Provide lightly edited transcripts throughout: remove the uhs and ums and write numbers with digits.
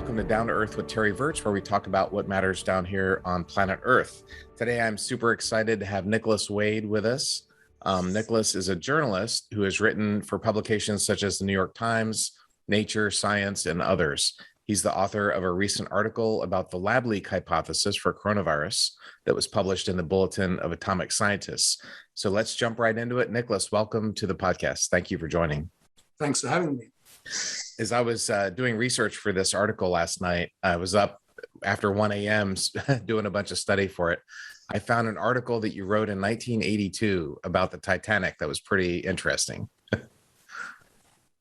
welcome to Down to Earth with Terry Virch, where we talk about what matters down here on planet Earth. Today, I'm super excited to have Nicholas Wade with us. Nicholas is a journalist who has written for publications such as the New York Times, Nature, Science, and others. He's the author of a recent article about the lab leak hypothesis for coronavirus that was published in the Bulletin of Atomic Scientists. So let's jump right into it. Nicholas, welcome to the podcast. Thank you for joining. Thanks for having me. As I was doing research for this article last night, I was up after 1 a.m. doing a bunch of study for it. I found an article that you wrote in 1982 about the Titanic that was pretty interesting.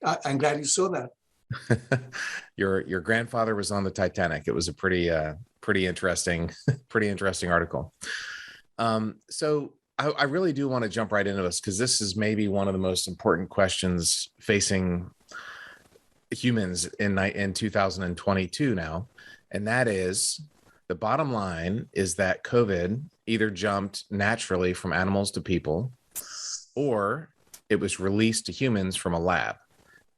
I'm glad you saw that. Your grandfather was on the Titanic. It was a pretty interesting article. So I really do want to jump right into this because this is maybe one of the most important questions facing humans in 2022 now, and that is the bottom line is that COVID either jumped naturally from animals to people, or it was released to humans from a lab.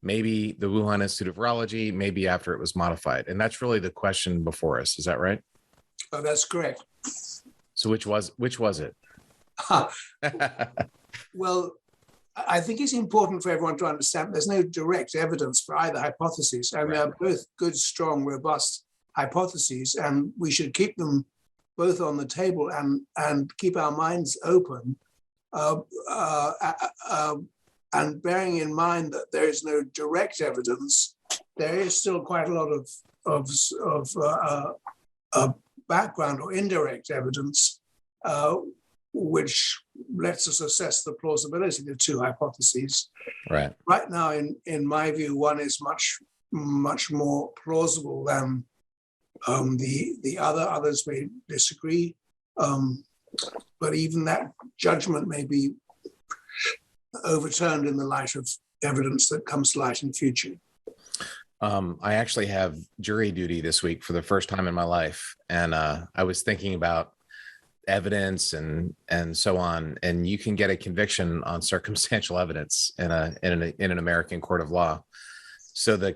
Maybe the Wuhan Institute of Virology, maybe after it was modified. And that's really the question before us. Is that right? Oh, that's correct. So which was it? Well, I think it's important for everyone to understand there's no direct evidence for either hypothesis, and they're both good, strong, robust hypotheses, and we should keep them both on the table and keep our minds open. And bearing in mind that there is no direct evidence, there is still quite a lot of background or indirect evidence, which lets us assess the plausibility of the two hypotheses. Right. Right now, in my view, one is much more plausible than the other. Others may disagree, but even that judgment may be overturned in the light of evidence that comes to light in the future. I actually have jury duty this week for the first time in my life, and I was thinking about evidence and so on, and you can get a conviction on circumstantial evidence in an American court of law. So the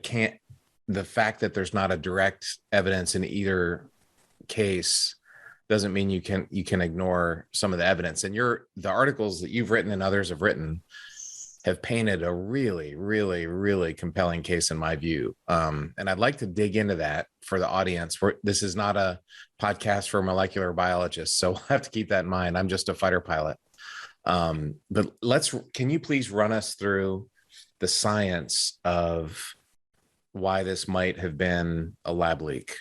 fact that there's not a direct evidence in either case doesn't mean you can ignore some of the evidence. And the articles that you've written and others have written have painted a really, really, really compelling case in my view. And I'd like to dig into that for the audience. This is not a podcast for molecular biologists, so we'll have to keep that in mind. I'm just a fighter pilot. But can you please run us through the science of why this might have been a lab leak?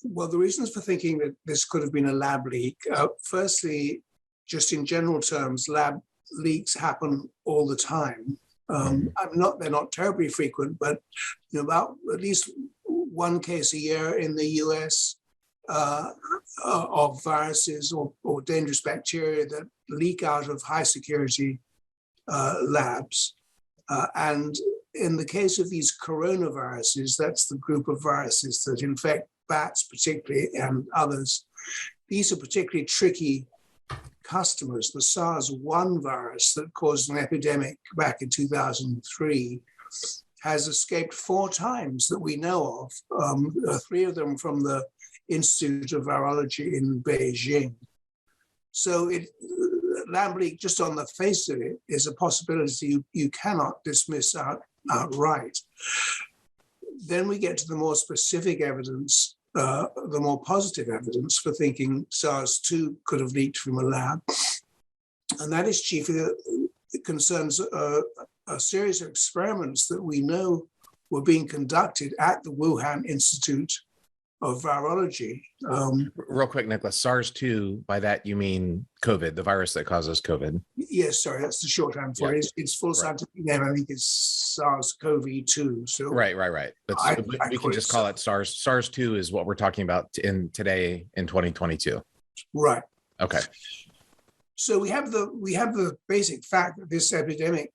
Well, the reasons for thinking that this could have been a lab leak, firstly, just in general terms, lab leaks happen all the time. They're not terribly frequent, but about at least one case a year in the US of viruses or dangerous bacteria that leak out of high security labs. And in the case of these coronaviruses, that's the group of viruses that infect bats particularly and others. These are particularly tricky customers. The SARS-1 virus that caused an epidemic back in 2003 has escaped 4 times that we know of, 3 of them from the Institute of Virology in Beijing. So lab leak, just on the face of it, is a possibility you cannot dismiss outright. Then we get to the more specific evidence, the more positive evidence for thinking SARS-2 could have leaked from a lab. And that is chiefly, it concerns a series of experiments that we know were being conducted at the Wuhan Institute of Virology. Real quick, Nicholas, SARS-2, by that you mean COVID, the virus that causes COVID? Yes, sorry, that's the shorthand for it. Its full scientific name, I think, is SARS-CoV-2. So right. We can just call it SARS. SARS-2 is what we're talking about today in 2022. Right. Okay. So we have the basic fact that this epidemic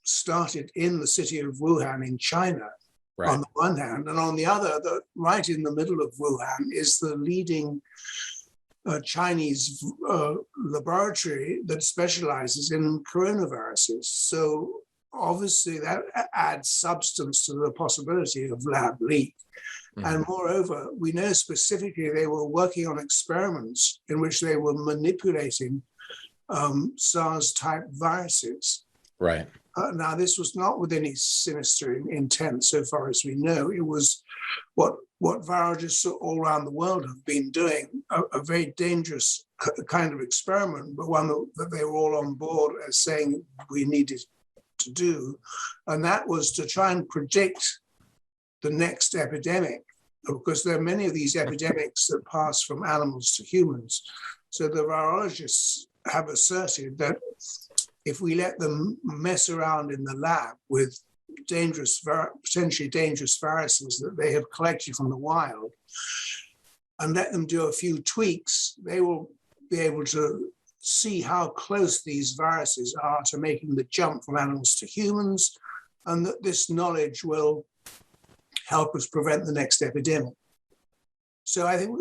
started in the city of Wuhan in China. Right. On the one hand, and on the other, right in the middle of Wuhan is the leading Chinese laboratory that specializes in coronaviruses. So obviously that adds substance to the possibility of lab leak. And moreover, we know specifically they were working on experiments in which they were manipulating SARS-type viruses. Right. Now, this was not with any sinister intent, so far as we know. It was what virologists all around the world have been doing, a very dangerous kind of experiment, but one that they were all on board as saying we needed to do. And that was to try and predict the next epidemic, because there are many of these epidemics that pass from animals to humans. So the virologists have asserted that if we let them mess around in the lab with potentially dangerous viruses that they have collected from the wild and let them do a few tweaks, they will be able to see how close these viruses are to making the jump from animals to humans, and that this knowledge will help us prevent the next epidemic. So I think,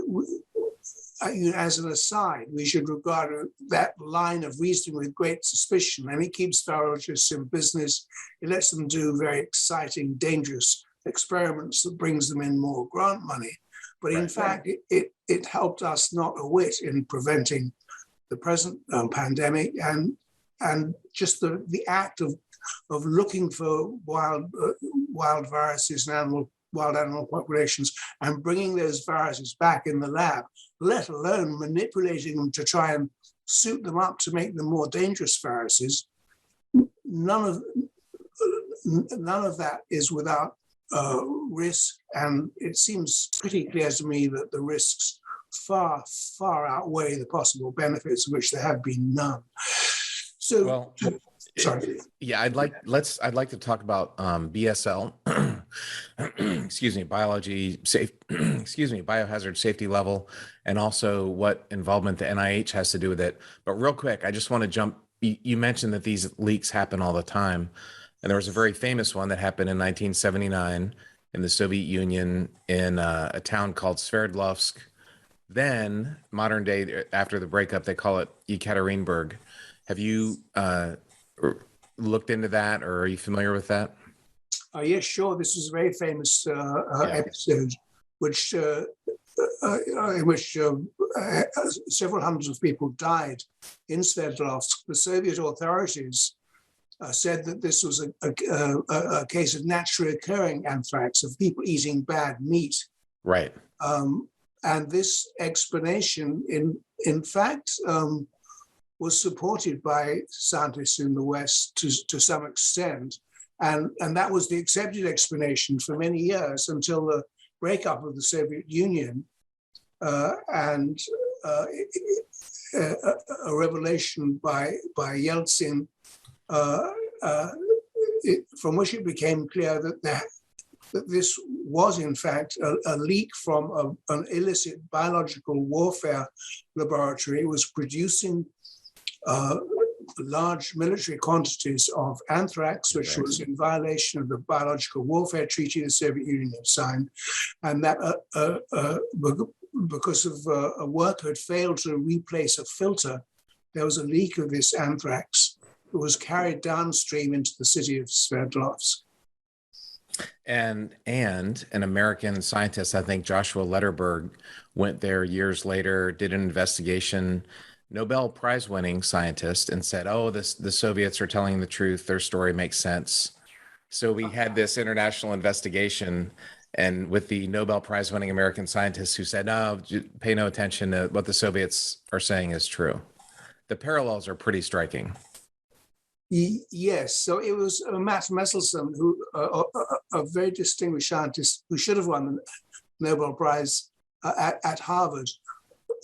as an aside, we should regard that line of reasoning with great suspicion. And it keeps virologists in business. It lets them do very exciting, dangerous experiments that brings them in more grant money. But in fact, it helped us not a whit in preventing the present pandemic, and just the act of looking for wild viruses and wild animal populations and bringing those viruses back in the lab, let alone manipulating them to try and suit them up to make them more dangerous viruses. None of that is without risk, and it seems pretty clear to me that the risks far outweigh the possible benefits, of which there have been none. So, well, sorry. Yeah, I'd like to talk about BSL, excuse me, biohazard safety level, and also what involvement the NIH has to do with it. But real quick, I just want to jump. You mentioned that these leaks happen all the time, and there was a very famous one that happened in 1979 in the Soviet Union in a town called Sverdlovsk. Then, modern day, after the breakup, they call it Ekaterinburg. Have you looked into that, or are you familiar with that? Yes, sure. This is a very famous episode, which in which several hundreds of people died in Sverdlovsk. The Soviet authorities said that this was a case of naturally occurring anthrax, of people eating bad meat. Right. And this explanation, in fact, was supported by scientists in the West to some extent. And that was the accepted explanation for many years until the breakup of the Soviet Union and a revelation by Yeltsin, from which it became clear that this was in fact a leak from an illicit biological warfare laboratory. It was producing large military quantities of anthrax, which was in violation of the biological warfare treaty the Soviet Union had signed, and that because of a worker had failed to replace a filter, there was a leak of this anthrax that was carried downstream into the city of Sverdlovsk. And an American scientist, I think Joshua Lederberg, went there years later, did an investigation, Nobel Prize winning scientist, and said, oh, the Soviets are telling the truth. Their story makes sense. So we had this international investigation, and with the Nobel Prize winning American scientists who said, no, pay no attention to what the Soviets are saying is true. The parallels are pretty striking. Yes, so it was Matt Messelson, who a very distinguished scientist who should have won the Nobel Prize at Harvard,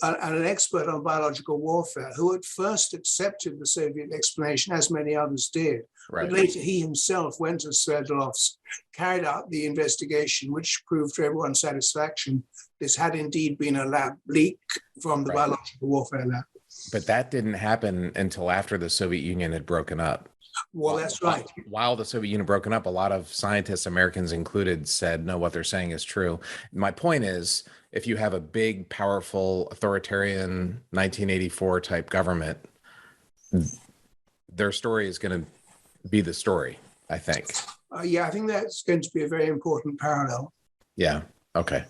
and an expert on biological warfare, who at first accepted the Soviet explanation, as many others did. Right. But later he himself went to Sverdlovsk, carried out the investigation, which proved to everyone's satisfaction this had indeed been a lab leak from the biological warfare lab. But that didn't happen until after the Soviet Union had broken up. Well, that's right. While the Soviet Union broken up, a lot of scientists, Americans included, said, no, what they're saying is true. My point is, if you have a big, powerful, authoritarian 1984 type government, their story is going to be the story. I think. Yeah, I think that's going to be a very important parallel. Yeah. Okay.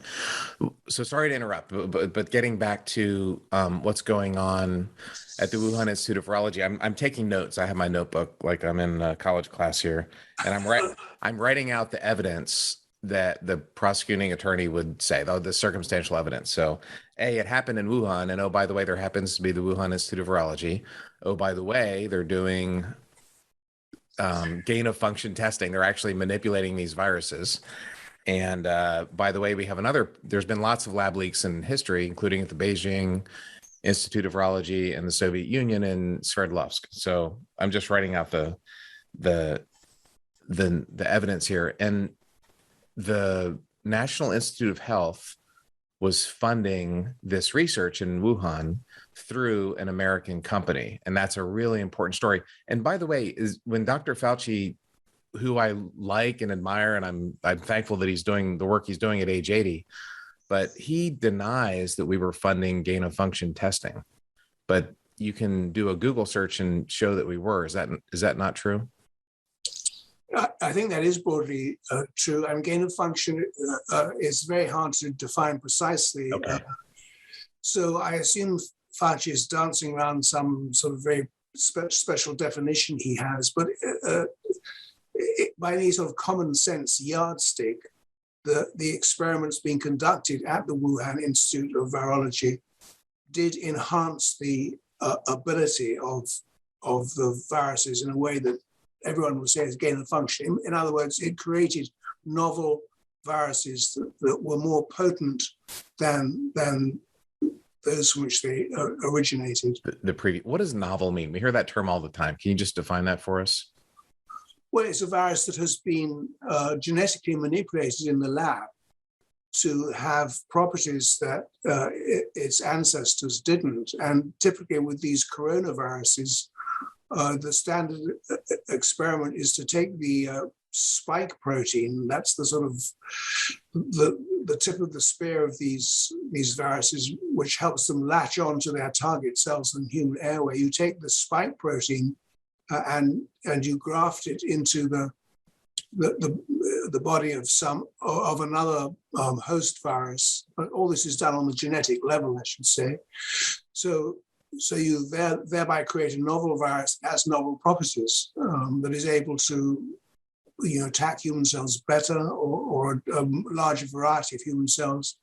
So sorry to interrupt, but getting back to what's going on at the Wuhan Institute of Virology, I'm taking notes. I have my notebook like I'm in a college class here, and I'm writing out the evidence that the prosecuting attorney would say, though the circumstantial evidence. So, A, it happened in Wuhan, and oh, by the way, there happens to be the Wuhan Institute of Virology. Oh, by the way, they're doing gain of function testing. They're actually manipulating these viruses. And by the way, there's been lots of lab leaks in history, including at the Beijing Institute of Virology and the Soviet Union in Sverdlovsk. So I'm just writing out the evidence here. And the National Institute of Health was funding this research in Wuhan through an American company. And that's a really important story. And by the way, is when Dr. Fauci, who I like and admire, and I'm thankful that he's doing the work he's doing at age 80, but he denies that we were funding gain of function testing. But you can do a Google search and show that we were. Is that not true? I think that is broadly true. And gain of function is very hard to define precisely. Okay. So I assume Fauci is dancing around some sort of very special definition he has, but by any sort of common sense yardstick, the experiments being conducted at the Wuhan Institute of Virology did enhance the ability of the viruses in a way that everyone would say is gain of function. In other words, it created novel viruses that were more potent than those from which they originated. What does novel mean? We hear that term all the time. Can you just define that for us? Well, it's a virus that has been genetically manipulated in the lab to have properties that its ancestors didn't. And typically with these coronaviruses, the standard experiment is to take the spike protein, that's the sort of the tip of the spear of these viruses, which helps them latch on to their target cells in the human airway. You take the spike protein and you graft it into the body of another host virus. But all this is done on the genetic level, I should say. So you thereby create a novel virus that has novel properties that is able to attack human cells better or a larger variety of human cells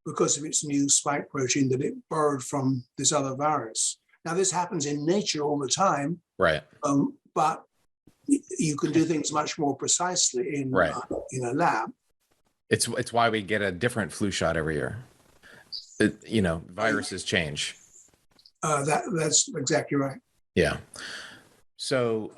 because of its new spike protein that it borrowed from this other virus. Now, this happens in nature all the time, right? But you can do things much more precisely in a lab. It's why we get a different flu shot every year. Viruses change. That's exactly right. Yeah. So,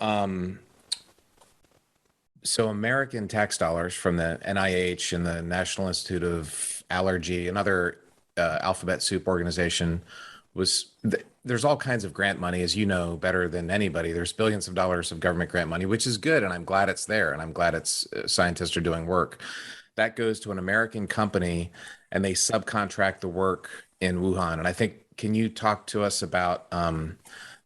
American tax dollars from the NIH and the National Institute of Allergy, another alphabet soup organization, there's all kinds of grant money, as you know better than anybody. There's billions of dollars of government grant money, which is good, and I'm glad it's there, and I'm glad scientists are doing work. That goes to an American company, and they subcontract the work in Wuhan. And I think, can you talk to us about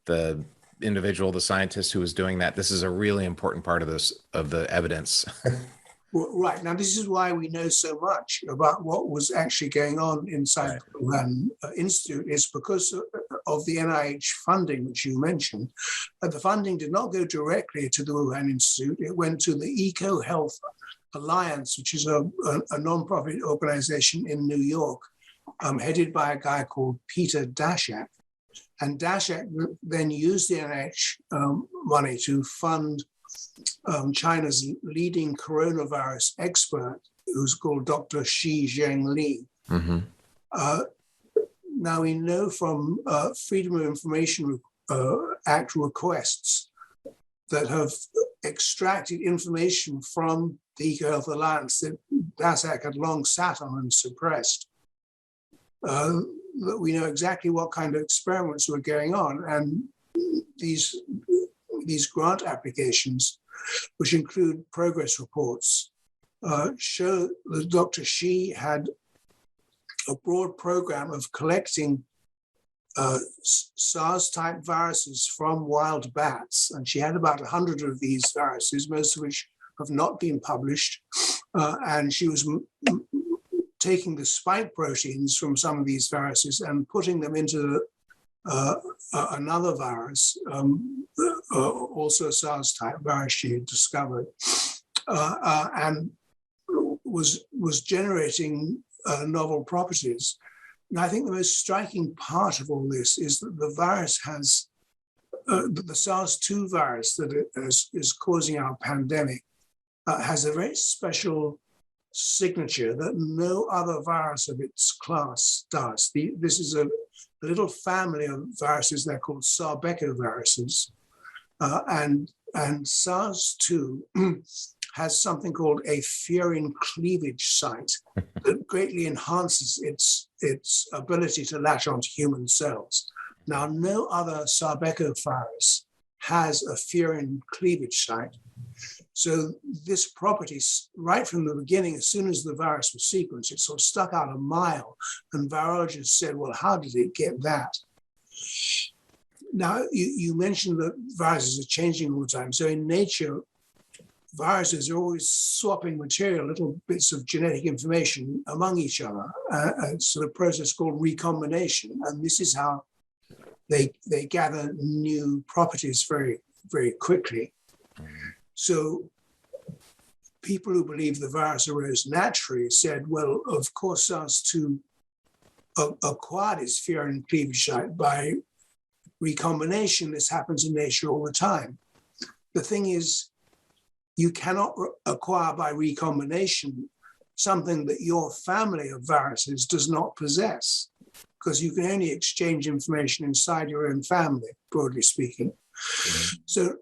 the individual, the scientist who was doing that? This is a really important part of the evidence. Well, right. Now, this is why we know so much about what was actually going on inside the Wuhan Institute. It's because of the NIH funding, which you mentioned. The funding did not go directly to the Wuhan Institute. It went to the EcoHealth Alliance, which is a nonprofit organization in New York, headed by a guy called Peter Daszak. And Daszak then used the NIH money to fund China's leading coronavirus expert, who's called Dr. Shi Zhengli. Mm-hmm. Now we know from Freedom of Information Act requests that have extracted information from the EcoHealth Alliance that Daszak had long sat on and suppressed. That we know exactly what kind of experiments were going on, and these grant applications, which include progress reports, show that Dr. Shi had a broad program of collecting SARS-type viruses from wild bats, and she had about 100 of these viruses, most of which have not been published, and she was taking the spike proteins from some of these viruses and putting them into another virus, also a SARS-type virus she had discovered, and was generating novel properties. And I think the most striking part of all this is that the virus has, the SARS-2 virus that is causing our pandemic has a very special signature that no other virus of its class does. This is a little family of viruses. They're called sarbecoviruses. And SARS-2 has something called a furin cleavage site that greatly enhances its ability to latch onto human cells. Now, no other sarbecovirus has a furin cleavage site. So this property, right from the beginning, as soon as the virus was sequenced, it sort of stuck out a mile. And virologists said, well, how did it get that? Now, you mentioned that viruses are changing all the time. So in nature, viruses are always swapping material, little bits of genetic information among each other. It's a process called recombination. And this is how they gather new properties very, very quickly. So people who believe the virus arose naturally said, well, of course, SARS-2 acquired its furin cleavage site by recombination. This happens in nature all the time. The thing is, you cannot acquire by recombination something that your family of viruses does not possess, because you can only exchange information inside your own family, broadly speaking. Mm-hmm. So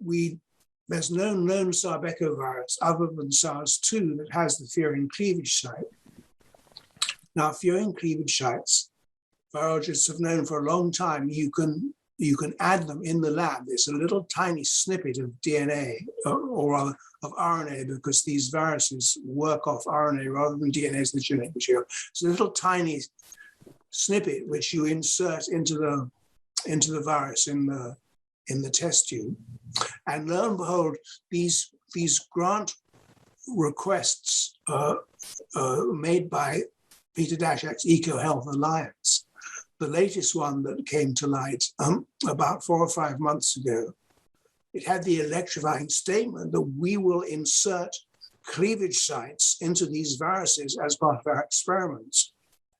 there's no known sarbecovirus other than SARS-2 that has the furin cleavage site. Now, furin cleavage sites, virologists have known for a long time, you can add them in the lab. There's a little tiny snippet of DNA, or rather of RNA, because these viruses work off RNA rather than DNA as the genetic material. It's a little tiny snippet which you insert into the virus in the test tube. And lo and behold, these grant requests made by Peter Daszak's EcoHealth Alliance, the latest one that came to light about 4 or 5 months ago, it had the electrifying statement that we will insert cleavage sites into these viruses as part of our experiments.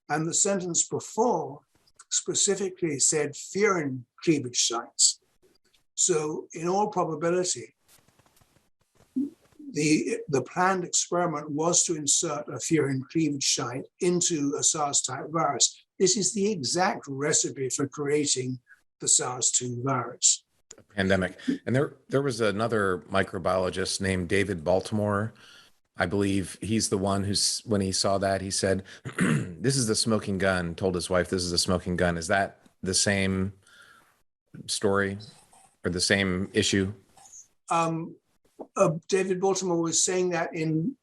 And the sentence before specifically said furin cleavage sites. So in all probability, the planned experiment was to insert a furin cleavage site into a SARS-type virus. This is the exact recipe for creating the SARS-2 virus. Pandemic. And there was another microbiologist named David Baltimore. I believe he's the one who's, when he saw that, he said, this is the smoking gun, told his wife, this is a smoking gun. Is that the same story or the same issue? David Baltimore was saying that in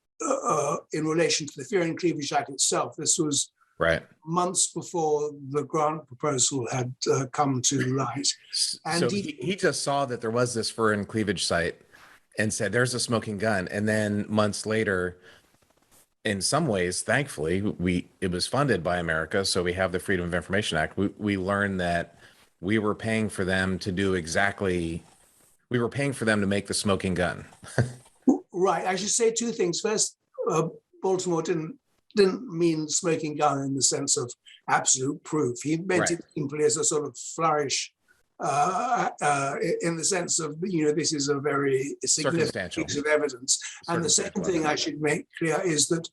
relation to the furin cleavage site itself. This was right months before the grant proposal had come to light. And so he just saw that there was this furin cleavage site and said, there's a smoking gun. And then months later, in some ways, thankfully, it was funded by America. So we have the Freedom of Information Act. We learned that we were paying for them to do we were paying for them to make the smoking gun. Right. I should say two things. First, Baltimore didn't mean smoking gun in the sense of absolute proof. He meant it simply as a sort of flourish in the sense of, this is a very significant piece of evidence. And the second thing I should make clear is that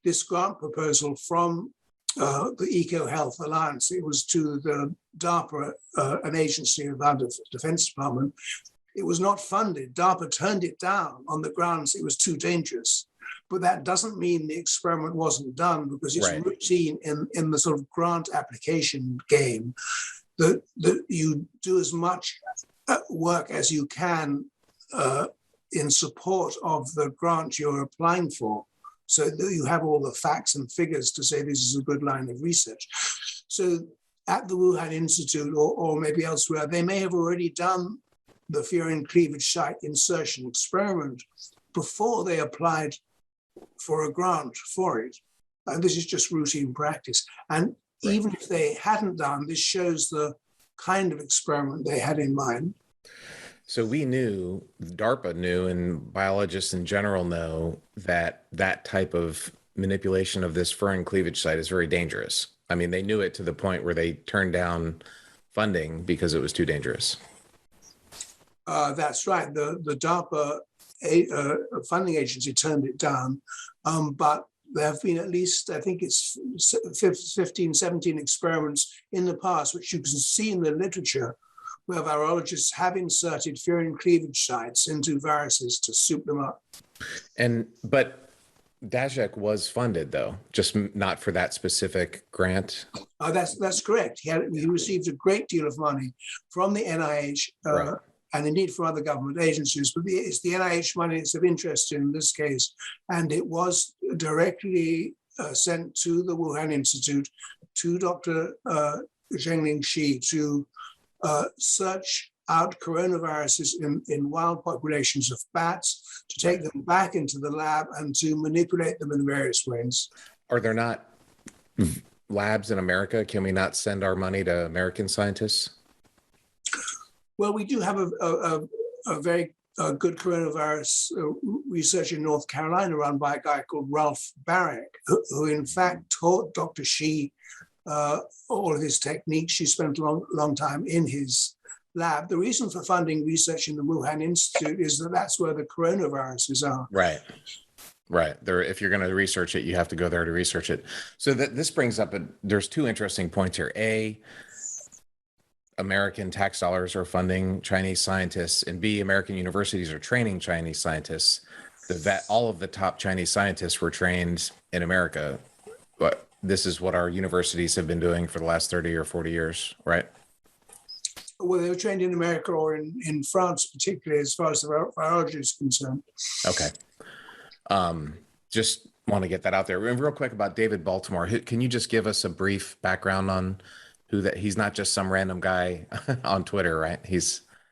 this grant proposal from the EcoHealth Alliance, it was to the DARPA, an agency of the Defense Department. It was not funded. DARPA turned it down on the grounds it was too dangerous. But that doesn't mean the experiment wasn't done, because it's routine in the sort of grant application game that you do as much work as you can in support of the grant you're applying for, so that you have all the facts and figures to say this is a good line of research. So, at the Wuhan Institute or maybe elsewhere, they may have already done the furin cleavage site insertion experiment before they applied for a grant for it. And this is just routine practice. And Right. even if they hadn't done, this shows the kind of experiment they had in mind. So we knew, DARPA knew, and biologists in general know that that type of manipulation of this furin cleavage site is very dangerous. I mean, they knew it to the point where they turned down funding because it was too dangerous. That's right. The DARPA funding agency turned it down, but there have been at least, I think it's 15, 17 experiments in the past, which you can see in the literature, where virologists have inserted furin cleavage sites into viruses to soup them up. But Daszak was funded, though, just not for that specific grant. That's correct. He received a great deal of money from the NIH Right. and indeed from other government agencies, but it's the NIH money that's of interest in this case. And it was directly sent to the Wuhan Institute, to Dr. Zhengling Shi, to search out coronaviruses in wild populations of bats, to take them back into the lab and to manipulate them in various ways. Are there not labs in America? Can we not send our money to American scientists? Well, we do have a very good coronavirus research in North Carolina run by a guy called Ralph Barrick, who in fact taught Dr. Shi all of his techniques. She spent a long time in his lab. The reason for funding research in the Wuhan Institute is that that's where the coronaviruses are. Right. There, if you're going to research it, you have to go there to research it. So this brings up, there's two interesting points here. A, American tax dollars are funding Chinese scientists, and B, American universities are training Chinese scientists. All of the top Chinese scientists were trained in America, but this is what our universities have been doing for the last 30 or 40 years, right? Well, they were trained in America or in France, particularly as far as the virology is concerned. Okay. Just want to get that out there. And real quick about David Baltimore. Can you just give us a brief background on he's not just some random guy on Twitter, right?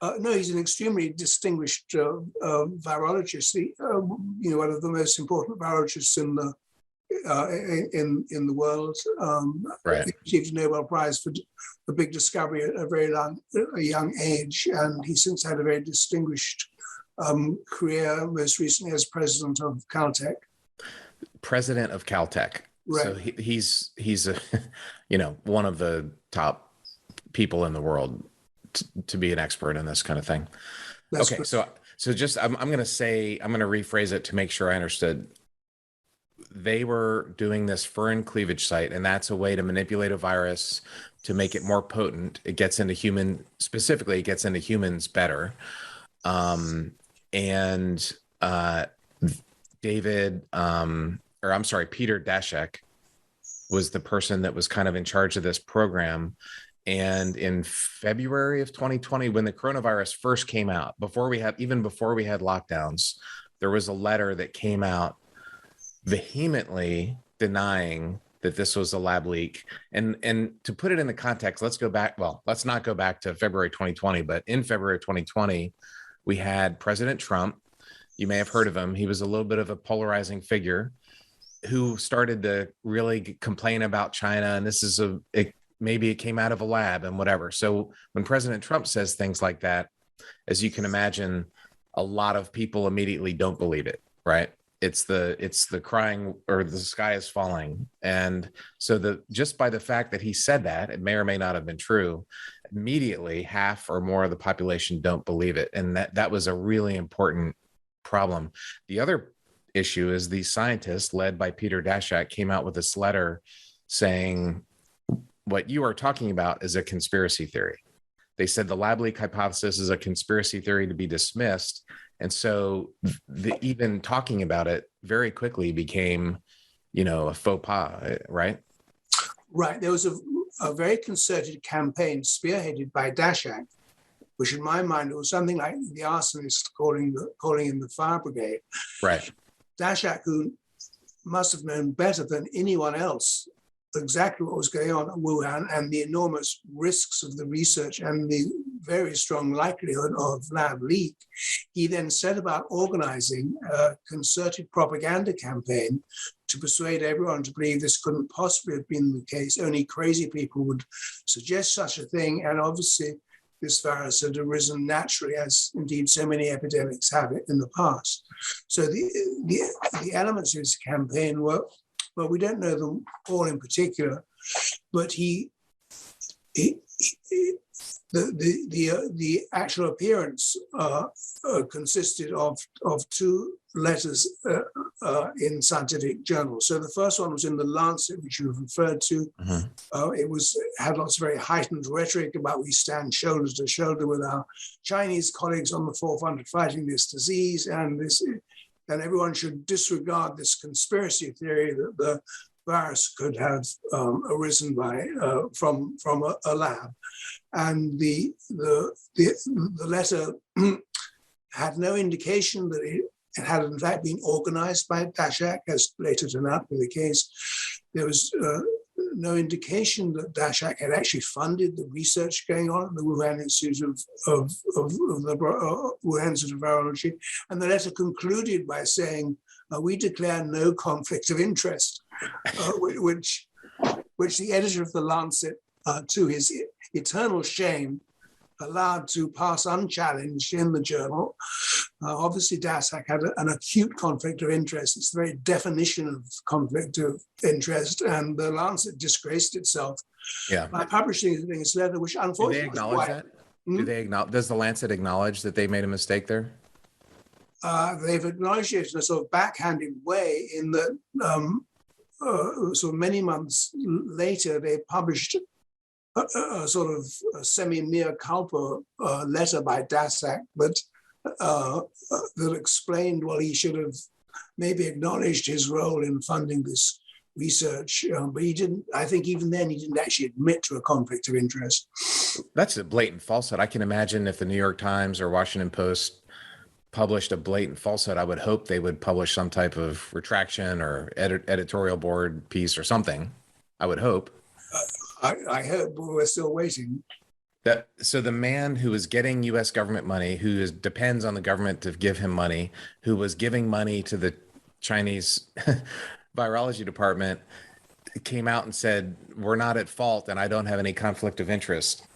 No, he's an extremely distinguished virologist. One of the most important virologists in the world. Right. He received a Nobel Prize for the big discovery at a young age, and he's since had a very distinguished career, most recently as president of Caltech. President of Caltech. Right. So he's a, one of the top people in the world to be an expert in this kind of thing. That's okay. Good. So just, I'm going to rephrase it to make sure I understood. They were doing this furin cleavage site, and that's a way to manipulate a virus to make it more potent. It gets into humans better. Peter Daszak was the person that was kind of in charge of this program. And in February of 2020, when the coronavirus first came out, before we had lockdowns, there was a letter that came out vehemently denying that this was a lab leak. And to put it in the context, let's not go back to February 2020, but in February 2020, we had President Trump. You may have heard of him. He was a little bit of a polarizing figure who started to really complain about China. And maybe it came out of a lab and whatever. So when President Trump says things like that, as you can imagine, a lot of people immediately don't believe it, right? It's the crying or the sky is falling. And so just by the fact that he said that, it may or may not have been true, immediately half or more of the population don't believe it. And that was a really important problem. The other issue is these scientists led by Peter Daszak came out with this letter saying what you are talking about is a conspiracy theory. They said the lab leak hypothesis is a conspiracy theory to be dismissed. And so even talking about it very quickly became, a faux pas, right? Right. There was a very concerted campaign spearheaded by Daszak, which in my mind was something like the arsonist calling in the fire brigade. Right. Daszak, who must have known better than anyone else exactly what was going on at Wuhan and the enormous risks of the research and the very strong likelihood of lab leak, he then set about organizing a concerted propaganda campaign to persuade everyone to believe this couldn't possibly have been the case. Only crazy people would suggest such a thing. And obviously, this virus had arisen naturally, as indeed so many epidemics have it in the past. So the elements of his campaign were, well, we don't know them all in particular, but the actual appearance consisted of two letters in scientific journals. So the first one was in the Lancet, which you've referred to. It had lots of very heightened rhetoric about we stand shoulder to shoulder with our Chinese colleagues on the forefront of fighting this disease, and everyone should disregard this conspiracy theory that the virus could have arisen from a lab. And the letter had no indication that it had in fact been organized by Daszak, as later turned out to be the case. There was no indication that Daszak had actually funded the research going on at the Wuhan Institute of Virology. And the letter concluded by saying, we declare no conflict of interest, which the editor of the Lancet, to his eternal shame, allowed to pass unchallenged in the journal. Obviously, Daszak had an acute conflict of interest. It's the very definition of conflict of interest, and the Lancet disgraced itself by publishing this letter, which unfortunately— Do they acknowledge that? Do they acknowledge? Does the Lancet acknowledge that they made a mistake there? They've acknowledged it in a sort of backhanded way, in that sort of many months later, they published a sort of a semi-mea culpa letter by Daszak, but that explained, well, he should have maybe acknowledged his role in funding this research, but he didn't. I think even then he didn't actually admit to a conflict of interest. That's a blatant falsehood. I can imagine if the New York Times or Washington Post published a blatant falsehood, I would hope they would publish some type of retraction or editorial board piece or something. I would hope. I hope, but we're still waiting. So the man who was getting U.S. government money, who depends on the government to give him money, who was giving money to the Chinese virology department, came out and said, "We're not at fault, and I don't have any conflict of interest."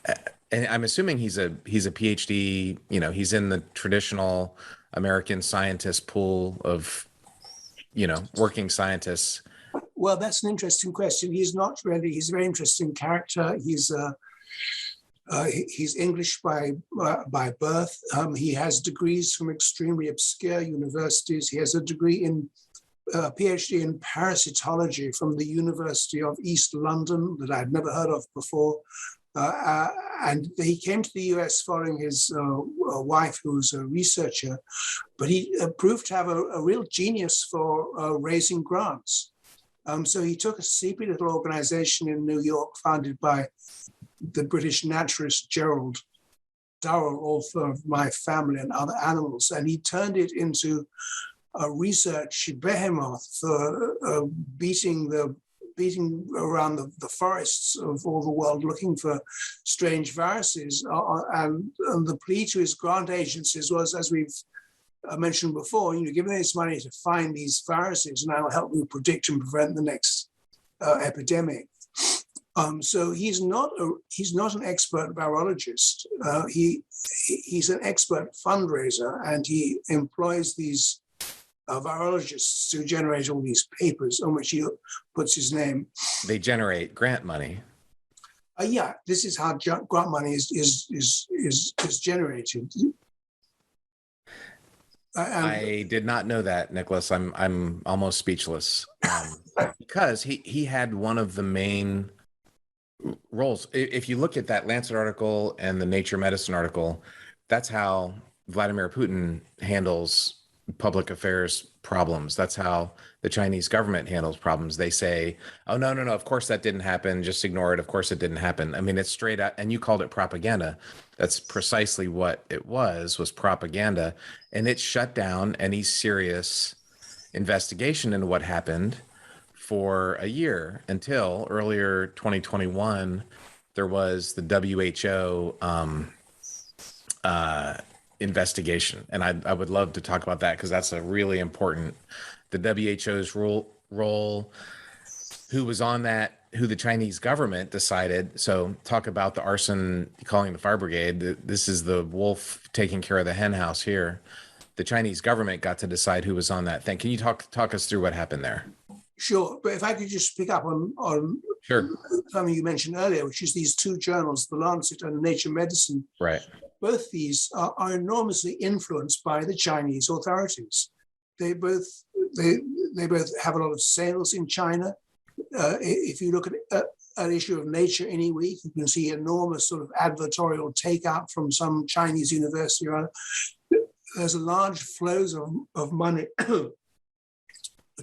And I'm assuming he's a PhD. You know, he's in the traditional American scientist pool of, working scientists. Well, that's an interesting question. He's not really. He's a very interesting character. He's English by birth. He has degrees from extremely obscure universities. He has a degree in PhD in parasitology from the University of East London that I'd never heard of before. And he came to the US following his wife, who was a researcher, but he proved to have a real genius for raising grants. So he took a sleepy little organization in New York founded by the British naturalist Gerald Durrell, author of My Family and Other Animals, and he turned it into a research behemoth for beating around the forests of all the world looking for strange viruses. And the plea to his grant agencies was, as we've mentioned before, give me this money to find these viruses, and I'll help you predict and prevent the next epidemic. So he's not an expert virologist. He's an expert fundraiser, and he employs these virologists to generate all these papers on which he puts his name. They generate grant money. Yeah, this is how grant money is generated. I did not know that, Nicholas. I'm almost speechless because he had one of the main roles. If you look at that Lancet article and the Nature Medicine article, that's how Vladimir Putin handles public affairs problems. That's how the Chinese government handles problems. They say, "Oh, no, of course that didn't happen. Just ignore it. Of course it didn't happen." I mean, it's straight out, and you called it propaganda. That's precisely what it was propaganda. And it shut down any serious investigation into what happened for a year until earlier 2021, there was the WHO investigation. And I would love to talk about that because that's a really important, the WHO's role, who was on that, who the Chinese government decided. So talk about the arson, calling the fire brigade. This is the wolf taking care of the hen house here. The Chinese government got to decide who was on that thing. Can you talk us through what happened there? Sure, but if I could just pick up on Sure. something you mentioned earlier, which is these two journals, The Lancet and Nature Medicine. Right. Both these are enormously influenced by the Chinese authorities. They both have a lot of sales in China. If you look at an issue of Nature any week, you can see enormous sort of advertorial takeout from some Chinese university. There's large flows of money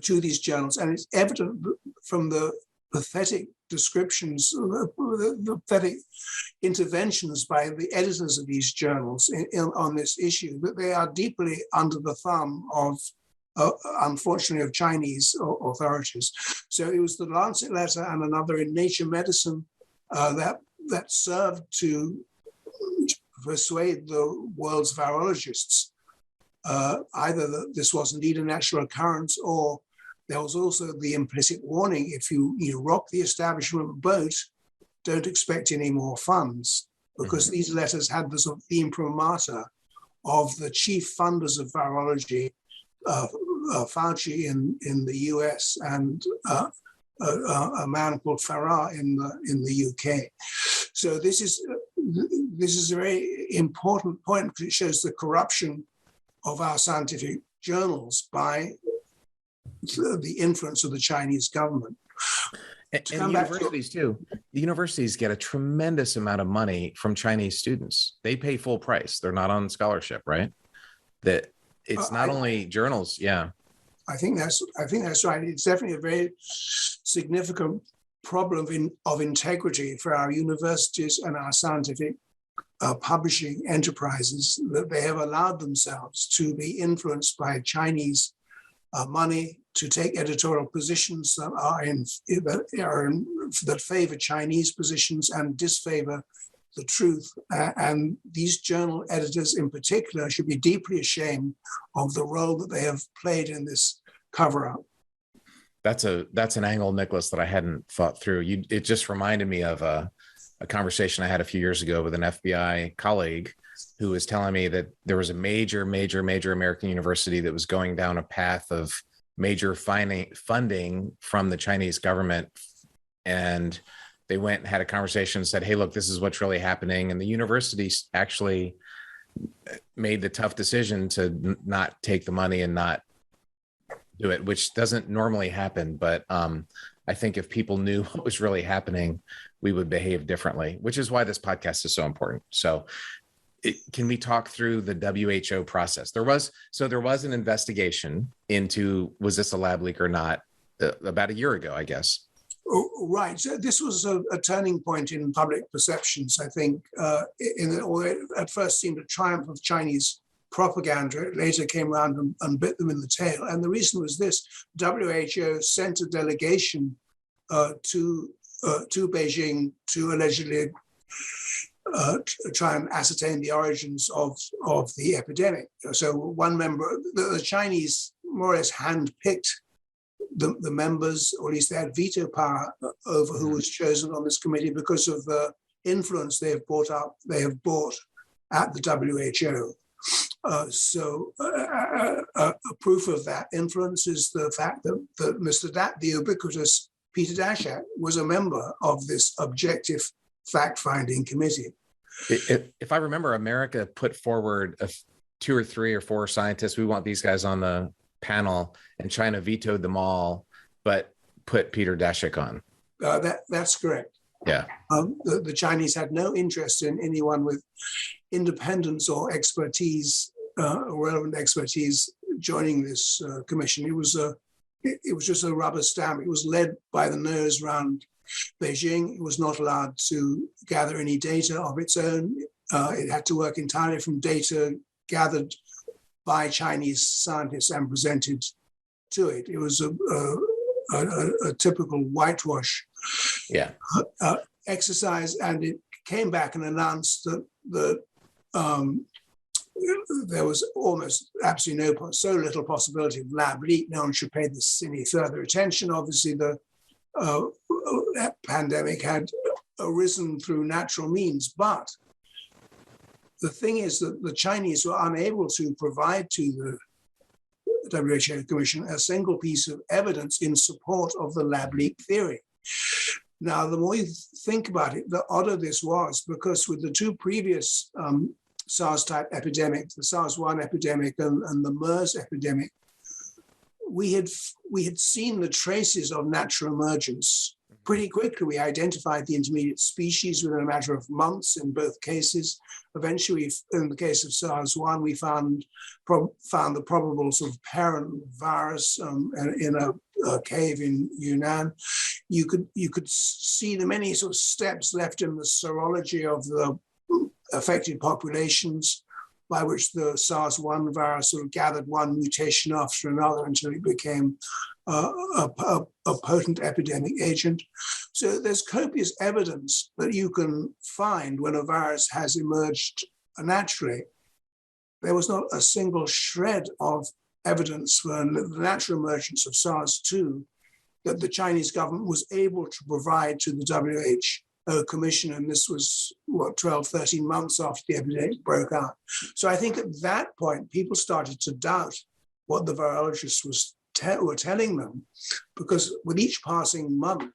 to these journals, and it's evident from the pathetic descriptions, the pathetic interventions by the editors of these journals on this issue, that they are deeply under the thumb of, unfortunately, of Chinese authorities. So it was the Lancet letter and another in Nature Medicine that served to persuade the world's virologists either that this was indeed a natural occurrence, or there was also the implicit warning: if you rock the establishment boat, don't expect any more funds, because these letters had the sort of imprimatur of the chief funders of virology, Fauci in the US, and a man called Farrar in the UK. So this is a very important point, because it shows the corruption of our scientific journals by the influence of the Chinese government. And universities too. The universities get a tremendous amount of money from Chinese students. They pay full price. They're not on scholarship, right? That it's not only journals. Yeah, I think that's right. It's definitely a very significant problem of integrity for our universities and our scientific publishing enterprises, that they have allowed themselves to be influenced by Chinese money to take editorial positions that favor Chinese positions and disfavor the truth. And these journal editors in particular should be deeply ashamed of the role that they have played in this cover-up. That's an angle, Nicholas, that I hadn't thought through. It just reminded me of a conversation I had a few years ago with an FBI colleague who was telling me that there was a major American university that was going down a path of major funding from the Chinese government. And they went and had a conversation and said, hey, look, this is what's really happening. And the university actually made the tough decision to not take the money and not do it, which doesn't normally happen. But I think if people knew what was really happening, we would behave differently, which is why this podcast is so important. So can we talk through the WHO process? There was an investigation into, was this a lab leak or not, about a year ago, I guess. Right. So this was a turning point in public perceptions, I think. Although it at first seemed a triumph of Chinese propaganda, it later came around and bit them in the tail. And the reason was this: WHO sent a delegation to Beijing to allegedly try and ascertain the origins of the epidemic. So one member, the Chinese more or less handpicked the members, or at least they had veto power over who was chosen on this committee because of the influence they have brought at the WHO. A proof of that influence is the fact that the ubiquitous Peter Daszak was a member of this objective fact-finding committee. If I remember, America put forward 2 or 3 or 4 scientists. We want these guys on the panel, and China vetoed them all, but put Peter Daszak on. That's correct. Yeah. The Chinese had no interest in anyone with independence or expertise, relevant expertise, joining this commission. It was just a rubber stamp. It was led by the nose around Beijing. It was not allowed to gather any data of its own. It had to work entirely from data gathered by Chinese scientists and presented to it. It was a typical whitewash exercise, and it came back and announced that there was almost absolutely so little possibility of lab leak. No one should pay this any further attention. Obviously, the pandemic had arisen through natural means, but the thing is that the Chinese were unable to provide to the WHO Commission a single piece of evidence in support of the lab leak theory. Now, the more you think about it, the odder this was, because with the two previous SARS-type epidemics, the SARS-1 epidemic and the MERS epidemic, we had seen the traces of natural emergence pretty quickly. We identified the intermediate species within a matter of months in both cases. Eventually, in the case of SARS-1, we found the probable sort of parent virus in a cave in Yunnan. You could see the many sort of steps left in the serology of the affected populations, by which the SARS-1 virus sort of gathered one mutation after another until it became a potent epidemic agent. So there's copious evidence that you can find when a virus has emerged naturally. There was not a single shred of evidence for the natural emergence of SARS-2 that the Chinese government was able to provide to the WHO Commission, and this was, 12, 13 months after the epidemic broke out. So I think at that point, people started to doubt what the virologists were telling them, because with each passing month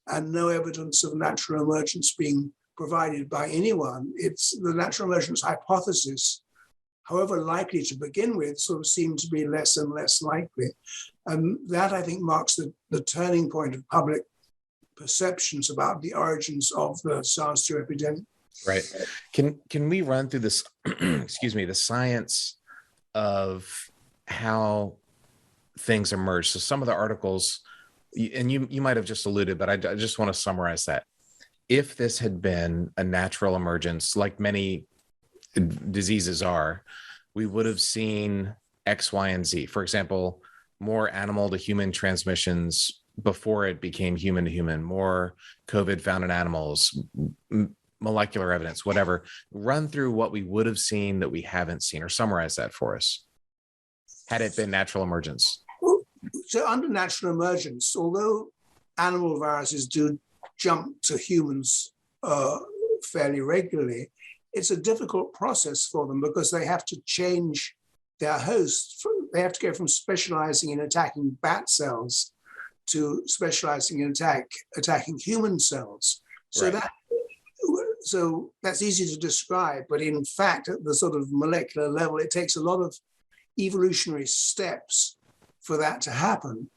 and no evidence of natural emergence being provided by anyone, it's the natural emergence hypothesis, however likely to begin with, sort of seemed to be less and less likely. And that, I think, marks the turning point of public perceptions about the origins of the SARS-2 epidemic. Right. Can we run through this, excuse me, the science of how things emerge? So some of the articles, and you might have just alluded, but I just want to summarize that. If this had been a natural emergence, like many diseases are, we would have seen X, Y, and Z. For example, more animal to human transmissions before it became human to human, more COVID found in animals, molecular evidence, whatever. Run through what we would have seen that we haven't seen, or summarize that for us, had it been natural emergence. So under natural emergence, although animal viruses do jump to humans fairly regularly, it's a difficult process for them because they have to change their host. They have to go from specializing in attacking bat cells to specializing in attacking human cells. So right. So that's easy to describe, but in fact, at the sort of molecular level, it takes a lot of evolutionary steps for that to happen.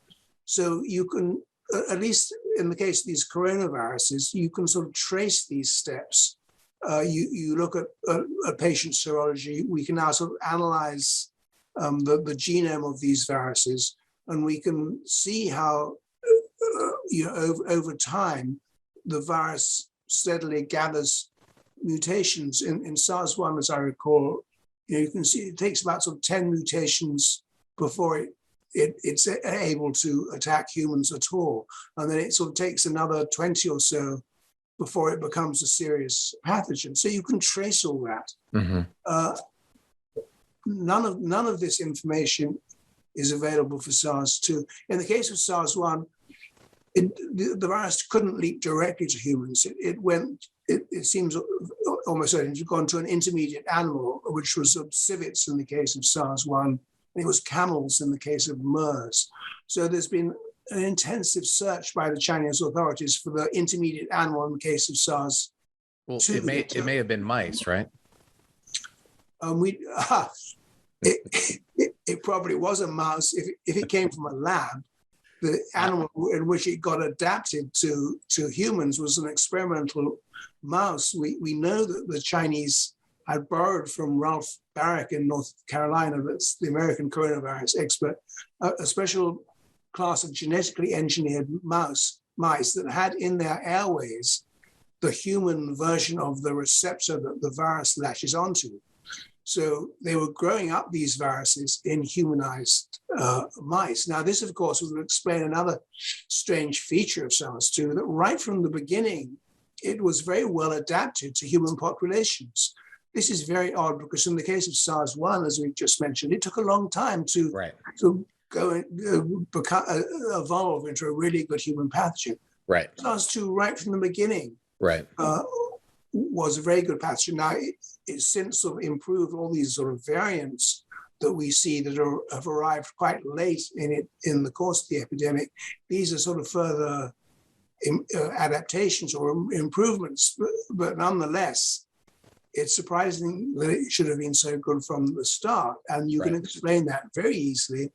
So you can, at least in the case of these coronaviruses, you can sort of trace these steps. You look at patient serology. We can now sort of analyze the genome of these viruses, and we can see how over time the virus steadily gathers mutations. In SARS-1, as I recall, you can see it takes about sort of 10 mutations before it's able to attack humans at all. And then it sort of takes another 20 or so before it becomes a serious pathogen. So you can trace all that. Mm-hmm. None of this information is available for SARS-2. In the case of SARS-1, the virus couldn't leap directly to humans. It seems almost certain to have gone to an intermediate animal, which was civets in the case of SARS-1, and it was camels in the case of MERS. So there's been an intensive search by the Chinese authorities for the intermediate animal in the case of SARS. Well, it may have been mice, right? It probably was a mouse. If it came from a lab, the animal in which it got adapted to humans was an experimental mouse. We know that the Chinese had borrowed from Ralph Barrick in North Carolina, that's the American coronavirus expert, a special class of genetically engineered mice that had in their airways the human version of the receptor that the virus latches onto. So they were growing up these viruses in humanized mice. Now, this, of course, would explain another strange feature of SARS-2, that right from the beginning, it was very well adapted to human populations. This is very odd because in the case of SARS-1, as we just mentioned, it took a long time to go and evolve into a really good human pathogen. Right. SARS-2, right from the beginning, was a very good pathogen. Now, it's since sort of improved. All these sort of variants that we see that have arrived quite late in the course of the epidemic. These are sort of further adaptations or improvements, but nonetheless, it's surprising that it should have been so good from the start. And you can explain that very easily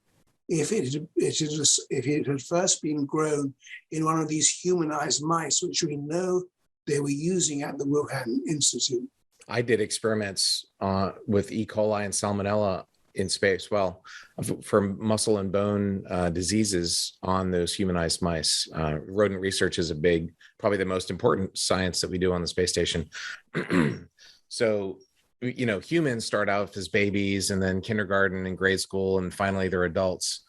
if it had first been grown in one of these humanized mice, which we know they were using at the Wuhan Institute. I did experiments with E. coli and Salmonella in space, for muscle and bone diseases on those humanized mice. Rodent research is probably the most important science that we do on the space station. So, humans start out as babies and then kindergarten and grade school, and finally they're adults.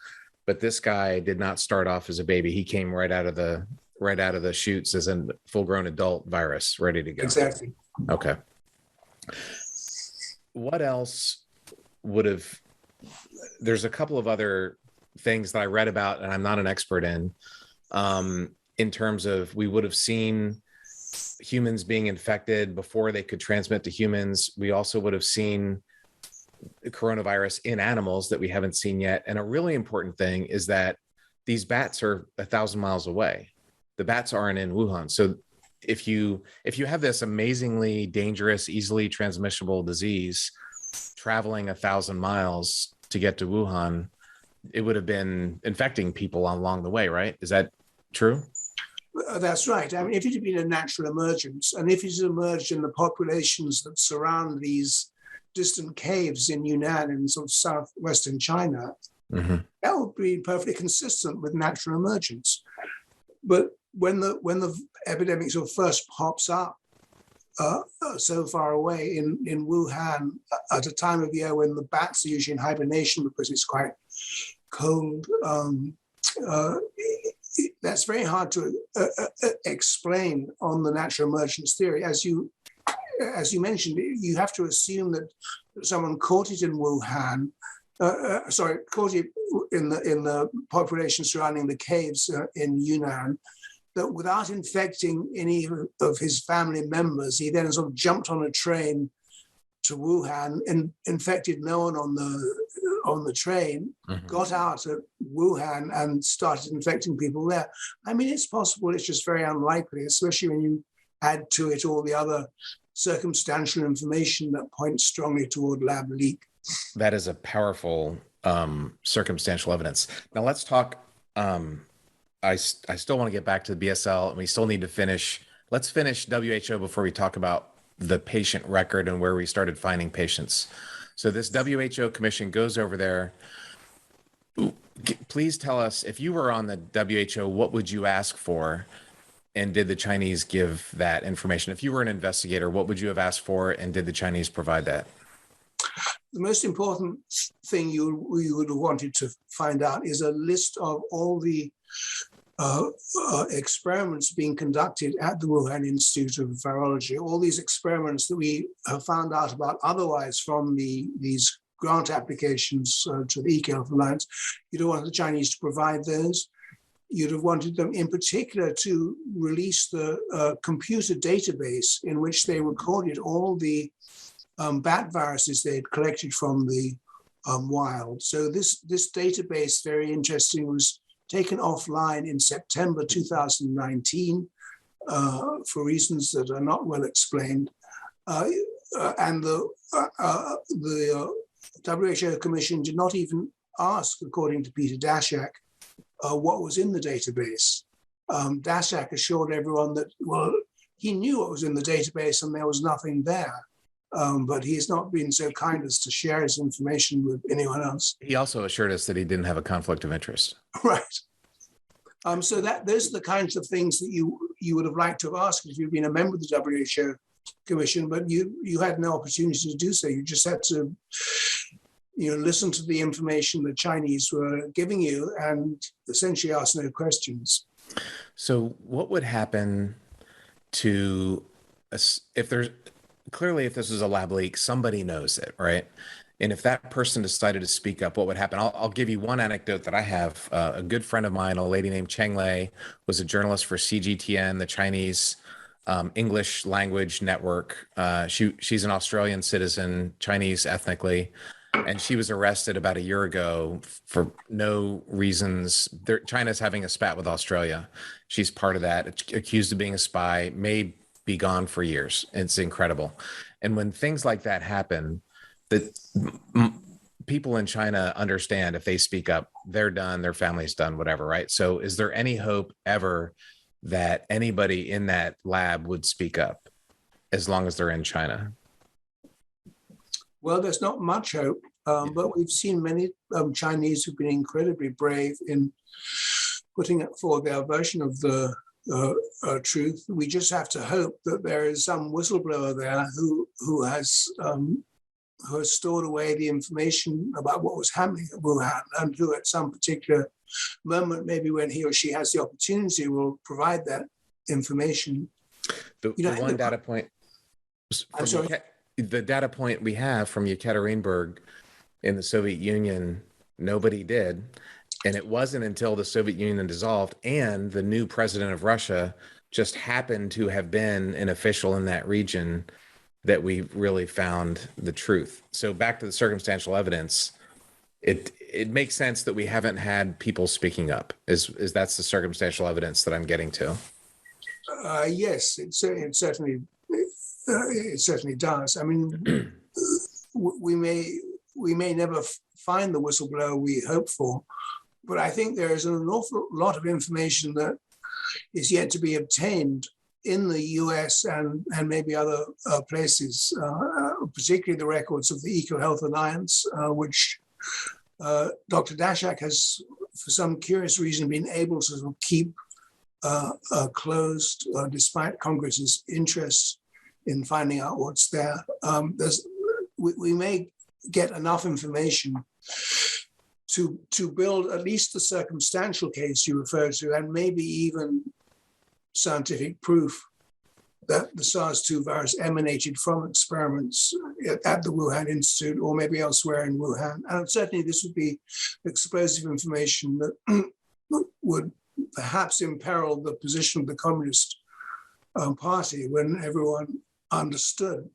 But this guy did not start off as a baby. He came right out of the chutes as a full-grown adult virus, ready to go. Exactly. Okay. What else there's a couple of other things that I read about, and I'm not an expert in terms of we would have seen humans being infected before they could transmit to humans. We also would have seen the coronavirus in animals that we haven't seen yet. And a really important thing is that these bats are 1,000 miles away. The bats aren't in Wuhan. So if you have this amazingly dangerous, easily transmissible disease traveling 1,000 miles to get to Wuhan, it would have been infecting people along the way, right? Is that true? That's right. I mean, if it had been a natural emergence, and if it had emerged in the populations that surround these distant caves in Yunnan and sort of southwestern China, that would be perfectly consistent with natural emergence. But when the epidemic sort of first pops up so far away in Wuhan at a time of year when the bats are usually in hibernation because it's quite cold, that's very hard to explain on the natural emergence theory. As you mentioned, you have to assume that someone caught it in Wuhan, caught it in the population surrounding the caves in Yunnan, that without infecting any of his family members, he then sort of jumped on a train to Wuhan and infected no one on the train, got out at Wuhan and started infecting people there. I mean, it's possible, it's just very unlikely, especially when you add to it all the other circumstantial information that points strongly toward lab leak. That is a powerful circumstantial evidence. Now let's talk, I still want to get back to the BSL, and we still need to let's finish WHO before we talk about the patient record and where we started finding patients. So this WHO commission goes over there. Please tell us, if you were on the WHO, what would you ask for? And did the Chinese give that information? If you were an investigator, what would you have asked for? And did the Chinese provide that? The most important thing you would have wanted to find out is a list of all the experiments being conducted at the Wuhan Institute of Virology, all these experiments that we have found out about otherwise from these grant applications to the eHealth Alliance. You'd have wanted the Chinese to provide those. You'd have wanted them in particular to release the computer database in which they recorded all the bat viruses they had collected from the wild. So this database, very interesting, was taken offline in September 2019 for reasons that are not well explained. And the WHO Commission did not even ask, according to Peter Daszak, what was in the database. Daszak assured everyone that, well, he knew what was in the database and there was nothing there. But he has not been so kind as to share his information with anyone else. He also assured us that he didn't have a conflict of interest. Right. So those are the kinds of things that you would have liked to have asked if you'd been a member of the WHO commission, but you had no opportunity to do so. You just had to, listen to the information the Chinese were giving you and essentially ask no questions. So what would happen to us if if this is a lab leak, somebody knows it, right? And if that person decided to speak up, what would happen? I'll give you one anecdote that I have. A good friend of mine, a lady named Cheng Lei, was a journalist for CGTN, the Chinese English language network. She's an Australian citizen, Chinese ethnically, and she was arrested about a year ago for no reasons. China's having a spat with Australia. She's part of that, accused of being a spy, may be gone for years. It's incredible. And when things like that happen, that people in China understand if they speak up, they're done, their family's done, whatever, right? So is there any hope ever that anybody in that lab would speak up as long as they're in China? Well, there's not much hope, but we've seen many Chinese who've been incredibly brave in putting forward their version of the truth. We just have to hope that there is some whistleblower there who has stored away the information about what was happening at Wuhan, and who at some particular moment, maybe when he or she has the opportunity, will provide that information. The one data point. I'm sorry? The data point we have from Yekaterinburg in the Soviet Union, nobody did. And it wasn't until the Soviet Union dissolved and the new president of Russia just happened to have been an official in that region that we really found the truth. So back to the circumstantial evidence, it makes sense that we haven't had people speaking up. Is that's the circumstantial evidence that I'm getting to? Yes, it certainly does. I mean, we may never find the whistleblower we hope for, but I think there is an awful lot of information that is yet to be obtained in the US and maybe other places, particularly the records of the EcoHealth Alliance, which Dr. Dashak has, for some curious reason, been able to keep closed despite Congress's interest in finding out what's there. We may get enough information to build at least the circumstantial case you referred to, and maybe even scientific proof that the SARS-2 virus emanated from experiments at the Wuhan Institute or maybe elsewhere in Wuhan. And certainly this would be explosive information that would perhaps imperil the position of the Communist Party when everyone understood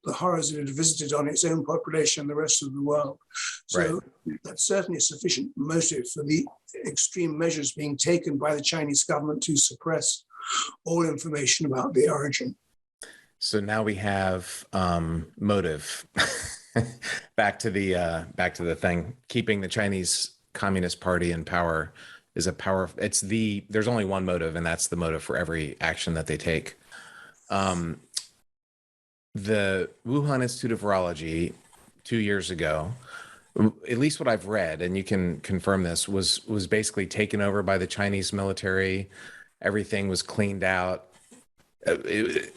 the horrors it had visited on its own population and the rest of the world. So that's certainly a sufficient motive for the extreme measures being taken by the Chinese government to suppress all information about the origin. So now we have motive. back to the thing. Keeping the Chinese Communist Party in power is a power. There's only one motive, and that's the motive for every action that they take. The Wuhan Institute of Virology 2 years ago, at least what I've read, and you can confirm this, was basically taken over by the Chinese military. Everything was cleaned out. We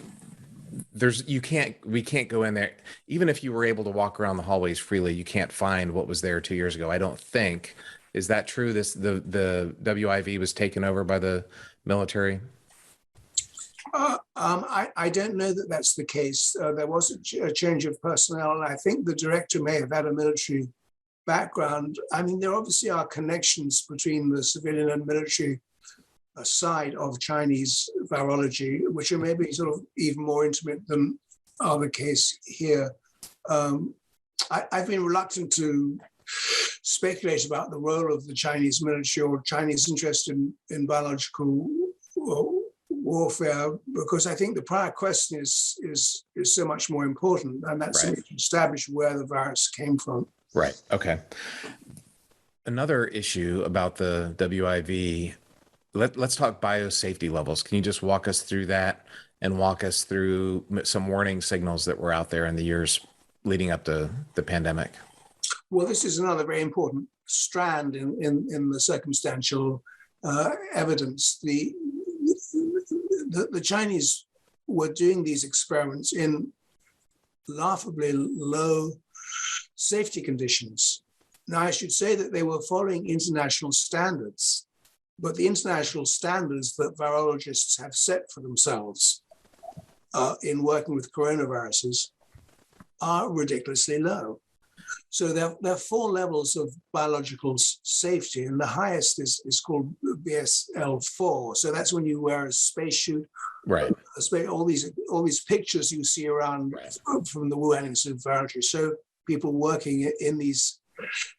can't go in there. Even if you were able to walk around the hallways freely, you can't find what was there 2 years ago, I don't think. Is that true? The WIV was taken over by the military? I don't know that that's the case. There was a change of personnel, and I think the director may have had a military background. I mean, there obviously are connections between the civilian and military side of Chinese virology, which are maybe sort of even more intimate than are the case here. I've been reluctant to speculate about the role of the Chinese military or Chinese interest in biological warfare, because I think the prior question is so much more important, and that's to establish where the virus came from. Right. Okay. Another issue about the WIV, let's talk biosafety levels. Can you just walk us through that and walk us through some warning signals that were out there in the years leading up to the pandemic? Well, this is another very important strand in the circumstantial evidence. The Chinese were doing these experiments in laughably low safety conditions. Now, I should say that they were following international standards, but the international standards that virologists have set for themselves in working with coronaviruses are ridiculously low. So there are four levels of biological safety, and the highest is called BSL-4. So that's when you wear a spacesuit. Right. All these pictures you see around from the Wuhan Institute of Virology. So people working in these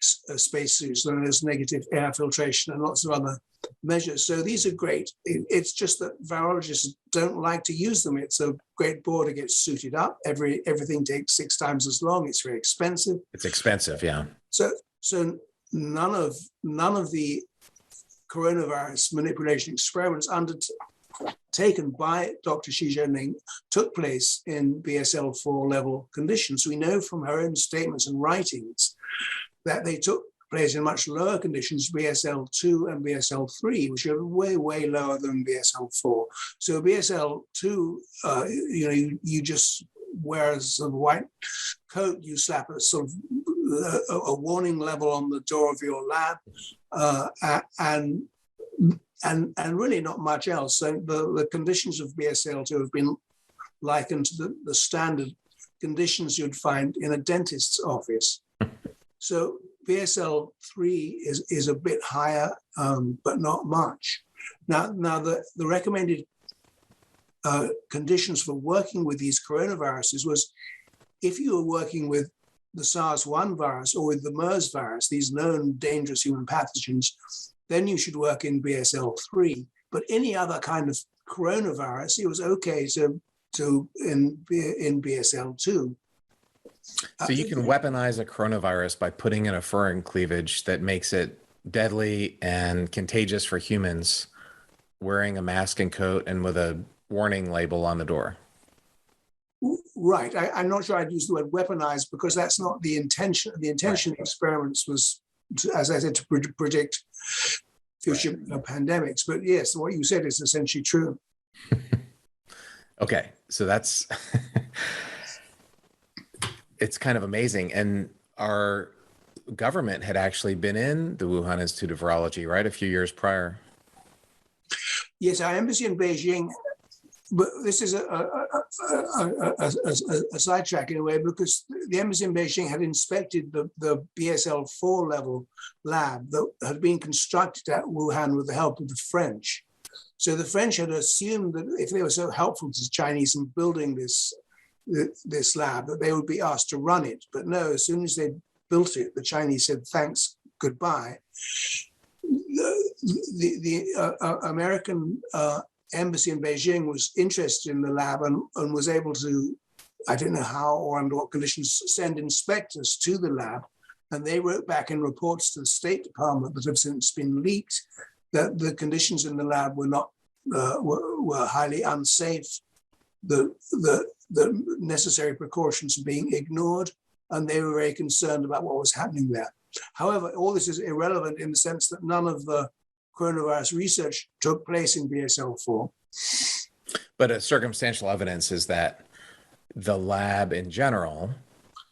spacesuits, and there's negative air filtration and lots of other measures. So these are great. It's just that virologists don't like to use them. It's a great bore to get suited up. Everything takes 6 times as long. It's very expensive. It's expensive, yeah. So none of the coronavirus manipulation experiments undertaken by Dr. Xi Jinping took place in BSL-4 level conditions. We know from her own statements and writings that they took place in much lower conditions, BSL-2 and BSL-3, which are way, way lower than BSL-4. So BSL-2, you just wear a sort of white coat, you slap a sort of a warning level on the door of your lab, and really not much else. So the conditions of BSL-2 have been likened to the standard conditions you'd find in a dentist's office. So BSL-3 is a bit higher, but not much. Now the recommended conditions for working with these coronaviruses was if you were working with the SARS-1 virus or with the MERS virus, these known dangerous human pathogens, then you should work in BSL-3. But any other kind of coronavirus, it was okay to in BSL-2. So you can weaponize a coronavirus by putting in a foreign cleavage that makes it deadly and contagious for humans, wearing a mask and coat and with a warning label on the door. Right. I'm not sure I'd use the word weaponize because that's not the intention. The intention of experiments was, as I said, to predict future pandemics. But yes, what you said is essentially true. Okay. So that's... It's kind of amazing. And our government had actually been in the Wuhan Institute of Virology, right? A few years prior. Yes, our embassy in Beijing, but this is a sidetrack in a way, because the embassy in Beijing had inspected the BSL-4 level lab that had been constructed at Wuhan with the help of the French. So the French had assumed that if they were so helpful to the Chinese in building this lab, that they would be asked to run it. But no, as soon as they built it, the Chinese said, thanks, goodbye. The American embassy in Beijing was interested in the lab and was able to, I don't know how or under what conditions, send inspectors to the lab. And they wrote back in reports to the State Department that have since been leaked that the conditions in the lab were not were highly unsafe. The necessary precautions were being ignored, and they were very concerned about what was happening there. However, all this is irrelevant in the sense that none of the coronavirus research took place in BSL-4. But a circumstantial evidence is that the lab in general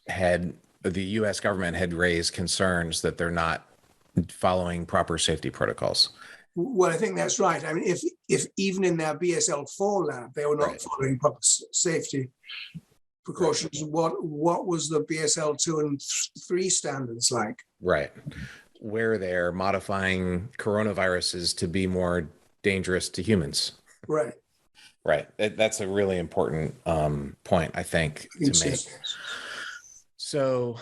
the U.S. government had raised concerns that they're not following proper safety protocols. Well, I think that's right. I mean, if even in their BSL-4 lab they were not following proper safety precautions, what was the BSL-2 and 3 standards like? Right. Where they're modifying coronaviruses to be more dangerous to humans. Right. Right. That's a really important point, I think, to make. So,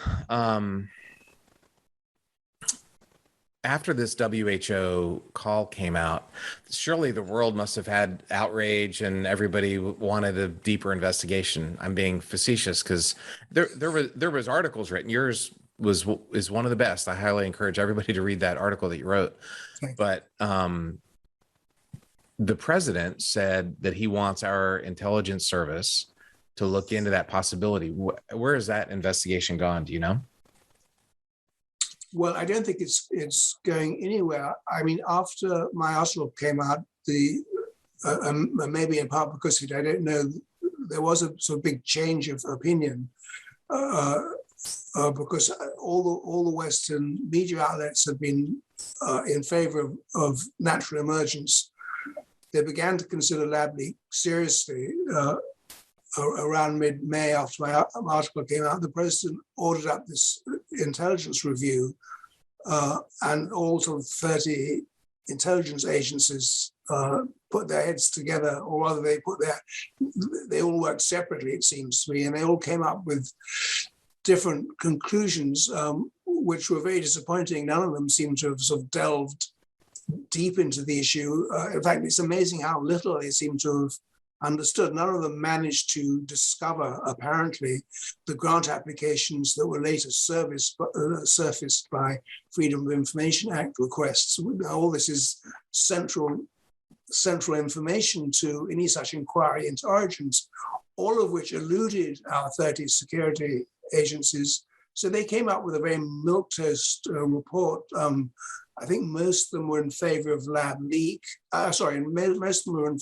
after this WHO call came out, surely the world must have had outrage and everybody wanted a deeper investigation. I'm being facetious because there was articles written. Yours is one of the best. I highly encourage everybody to read that article that you wrote. But the president said that he wants our intelligence service to look into that possibility. Where has that investigation gone? Do you know? Well, I don't think it's going anywhere. I mean, after my article came out, the maybe in part because I don't know, there was a sort of big change of opinion because all the Western media outlets have been in favor of natural emergence. They began to consider lab leak seriously around mid-May after my article came out. The president ordered up this intelligence review, and all sort of 30 intelligence agencies put their heads together, or rather they all worked separately, it seems to me, and they all came up with different conclusions, which were very disappointing. None of them seemed to have sort of delved deep into the issue. In fact, it's amazing how little they seem to have understood. None of them managed to discover, apparently, the grant applications that were later surfaced by Freedom of Information Act requests. All this is central information to any such inquiry into origins, all of which eluded our 30 security agencies. So they came up with a very milquetoast report. I think most of them were in favor of lab leak. Most of them were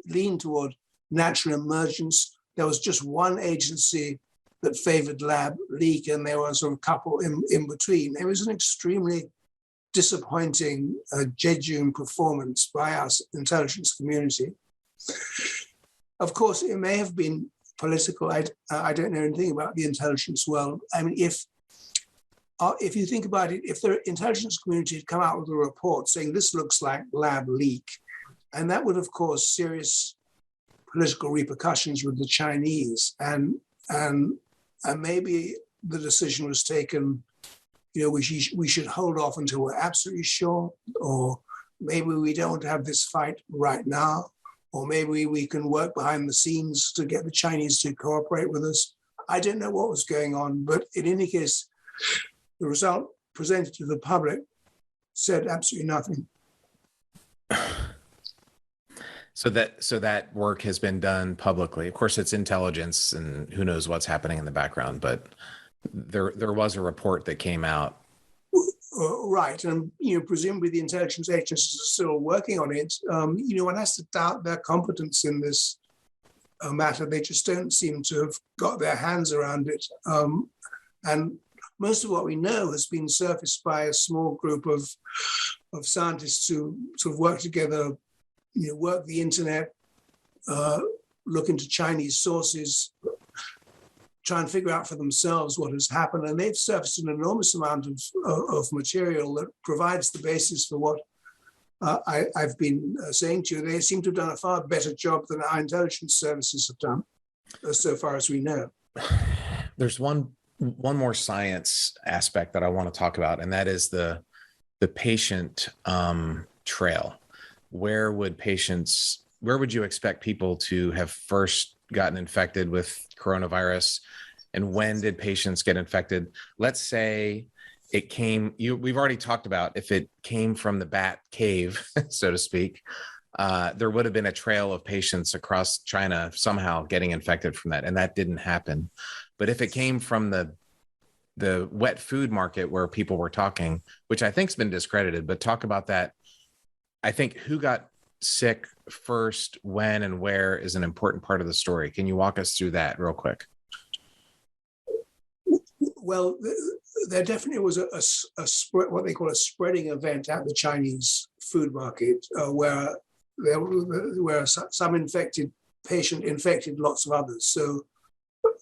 leaned toward natural emergence. There was just one agency that favored lab leak, and there was a couple in between. It was an extremely disappointing jejune performance by our intelligence community. Of course, it may have been political. I don't know anything about the intelligence world. I mean, if you think about it, if the intelligence community had come out with a report saying this looks like lab leak, and that would have caused serious political repercussions with the Chinese, and maybe the decision was taken, we should hold off until we're absolutely sure, or maybe we don't want to have this fight right now, or maybe we can work behind the scenes to get the Chinese to cooperate with us. I don't know what was going on, but in any case, the result presented to the public said absolutely nothing. So that work has been done publicly. Of course, it's intelligence, and who knows what's happening in the background. But there was a report that came out. Right, and presumably the intelligence agencies are still working on it. One has to doubt their competence in this matter. They just don't seem to have got their hands around it. And most of what we know has been surfaced by a small group of scientists who sort of work together, work the internet, look into Chinese sources, try and figure out for themselves what has happened. And they've surfaced an enormous amount of material that provides the basis for what I've been saying to you. They seem to have done a far better job than our intelligence services have done, so far as we know. There's one more science aspect that I want to talk about, and that is the patient trail. Where would you expect people to have first gotten infected with coronavirus, and when did patients get infected? Let's say it came, we've already talked about if it came from the bat cave, so to speak, there would have been a trail of patients across China somehow getting infected from that, and that didn't happen. But if it came from the wet food market where people were talking, which I think's been discredited, but talk about that. I think who got sick first, when, and where is an important part of the story. Can you walk us through that real quick? Well, there definitely was a what they call a spreading event at the Chinese food market, where some infected patient infected lots of others. So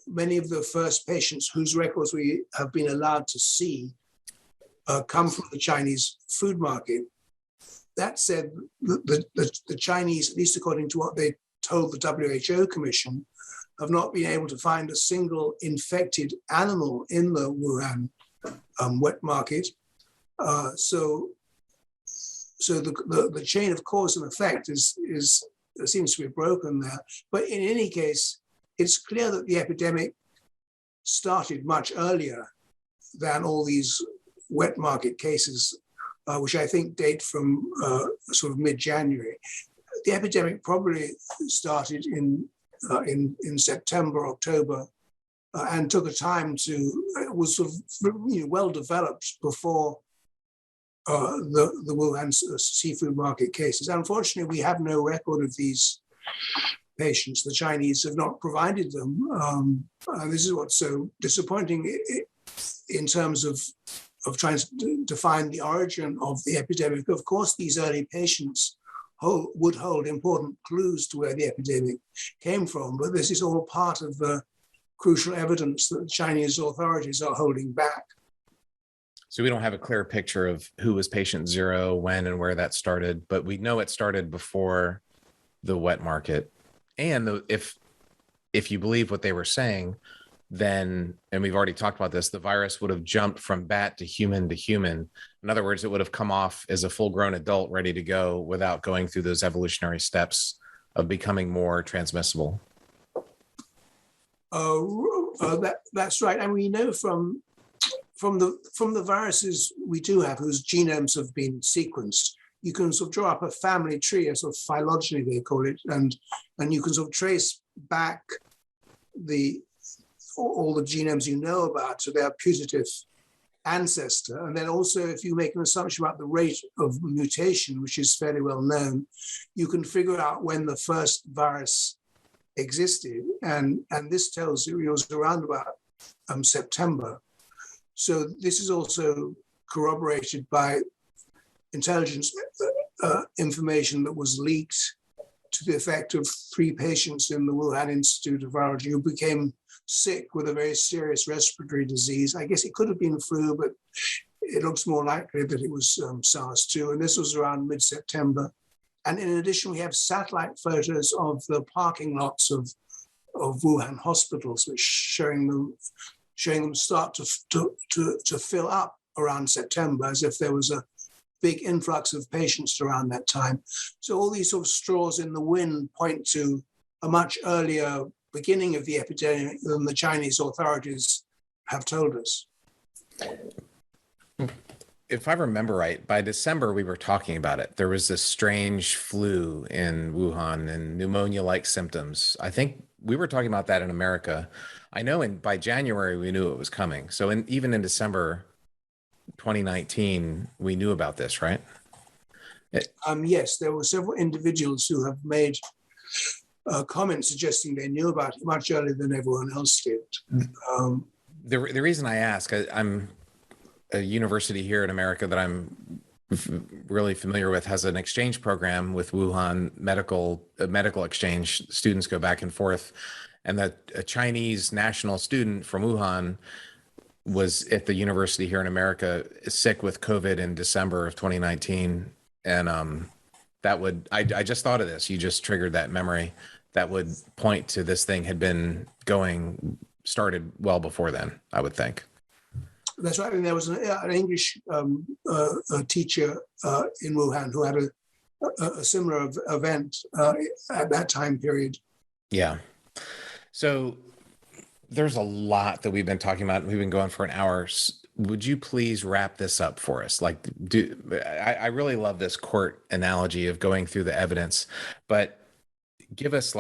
many of the first patients whose records we have been allowed to see come from the Chinese food market. That said, the Chinese, at least according to what they told the WHO Commission, have not been able to find a single infected animal in the Wuhan wet market. So the chain of cause and effect seems to be broken there. But in any case, it's clear that the epidemic started much earlier than all these wet market cases, which I think date from sort of mid-January. The epidemic probably started in September, October, and took a time to, it was sort of well developed before the Wuhan seafood market cases. Unfortunately, we have no record of these patients. The Chinese have not provided them. This is what's so disappointing in terms of trying to define the origin of the epidemic. Of course, these early patients would hold important clues to where the epidemic came from, but this is all part of the crucial evidence that the Chinese authorities are holding back. So we don't have a clear picture of who was patient zero, when and where that started, but we know it started before the wet market. And if you believe what they were saying, then, and we've already talked about this, the virus would have jumped from bat to human to human. In other words, it would have come off as a full-grown adult ready to go without going through those evolutionary steps of becoming more transmissible. That's right. And we know from the viruses we do have, whose genomes have been sequenced, you can sort of draw up a family tree, a sort of phylogeny they call it, and you can sort of trace back all the genomes you know about to their putative ancestor. And then also, if you make an assumption about the rate of mutation, which is fairly well known, you can figure out when the first virus existed. And this tells you it was around about September. So this is also corroborated by intelligence information that was leaked to the effect of 3 patients in the Wuhan Institute of Virology who became sick with a very serious respiratory disease. I guess it could have been flu, but it looks more likely that it was SARS-2. And this was around mid-September. And in addition, we have satellite photos of the parking lots of Wuhan hospitals, which showing them start to fill up around September, as if there was a big influx of patients around that time. So all these sort of straws in the wind point to a much earlier beginning of the epidemic than the Chinese authorities have told us. If I remember right, by December, we were talking about it. There was this strange flu in Wuhan and pneumonia-like symptoms. I think we were talking about that in America. I know by January, we knew it was coming. So even in December 2019, we knew about this, right? Yes, there were several individuals who have made comments suggesting they knew about it much earlier than everyone else did. The reason I ask, I'm a university here in America that I'm really familiar with has an exchange program with Wuhan medical exchange. Students go back and forth, and a Chinese national student from Wuhan was at the university here in America sick with COVID in December of 2019. And I just thought of this. You just triggered that memory. That would point to this thing had been started well before then, I would think. That's right. And there was an English teacher in Wuhan who had a similar event at that time period. Yeah. So there's a lot that we've been talking about. We've been going for an hour. Would you please wrap this up for us? I really love this court analogy of going through the evidence, but give us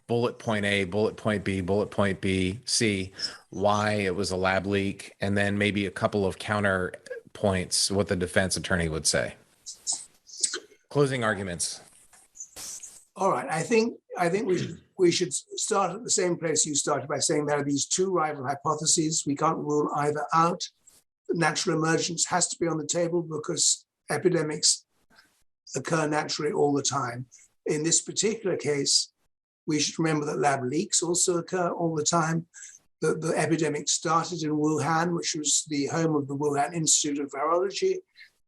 bullet point A, bullet point B, bullet point B, C, why it was a lab leak, and then maybe a couple of counter points, what the defense attorney would say. Closing arguments. All right. I think we should start at the same place you started by saying there are these 2 rival hypotheses. We can't rule either out. Natural emergence has to be on the table because epidemics occur naturally all the time. In this particular case, we should remember that lab leaks also occur all the time. The epidemic started in Wuhan, which was the home of the Wuhan Institute of Virology,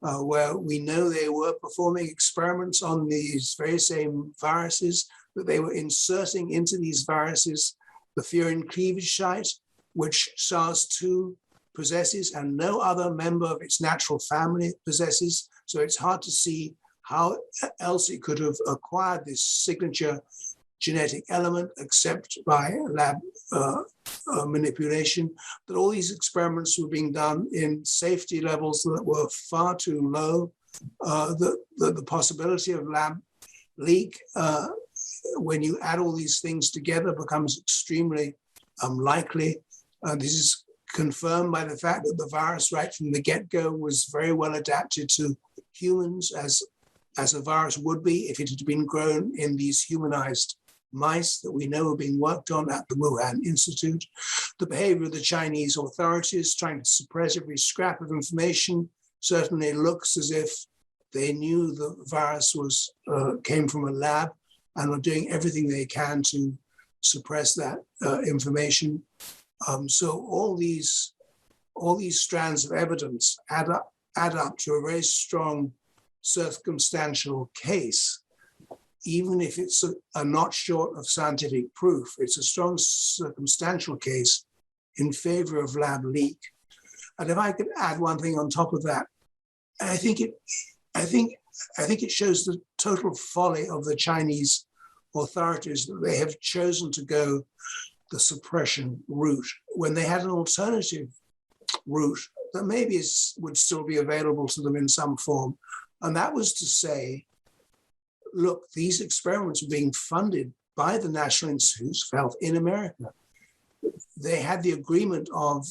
where we know they were performing experiments on these very same viruses, that they were inserting into these viruses the furin cleavage site, which SARS-2 possesses and no other member of its natural family possesses. So it's hard to see how else it could have acquired this signature genetic element except by lab manipulation. That all these experiments were being done in safety levels that were far too low. The possibility of lab leak, when you add all these things together, becomes extremely unlikely. This is confirmed by the fact that the virus right from the get-go was very well adapted to humans as a virus would be if it had been grown in these humanized mice that we know are being worked on at the Wuhan Institute. The behavior of the Chinese authorities trying to suppress every scrap of information certainly looks as if they knew the virus came from a lab and were doing everything they can to suppress that information. So all these strands of evidence add up to a very strong circumstantial case. Even if it's a not short of scientific proof, it's a strong circumstantial case in favor of lab leak. And if I could add one thing on top of that, I think it shows the total folly of the Chinese authorities that they have chosen to go the suppression route when they had an alternative route that maybe would still be available to them in some form. And that was to say, look, these experiments are being funded by the National Institutes of Health in America. They had the agreement of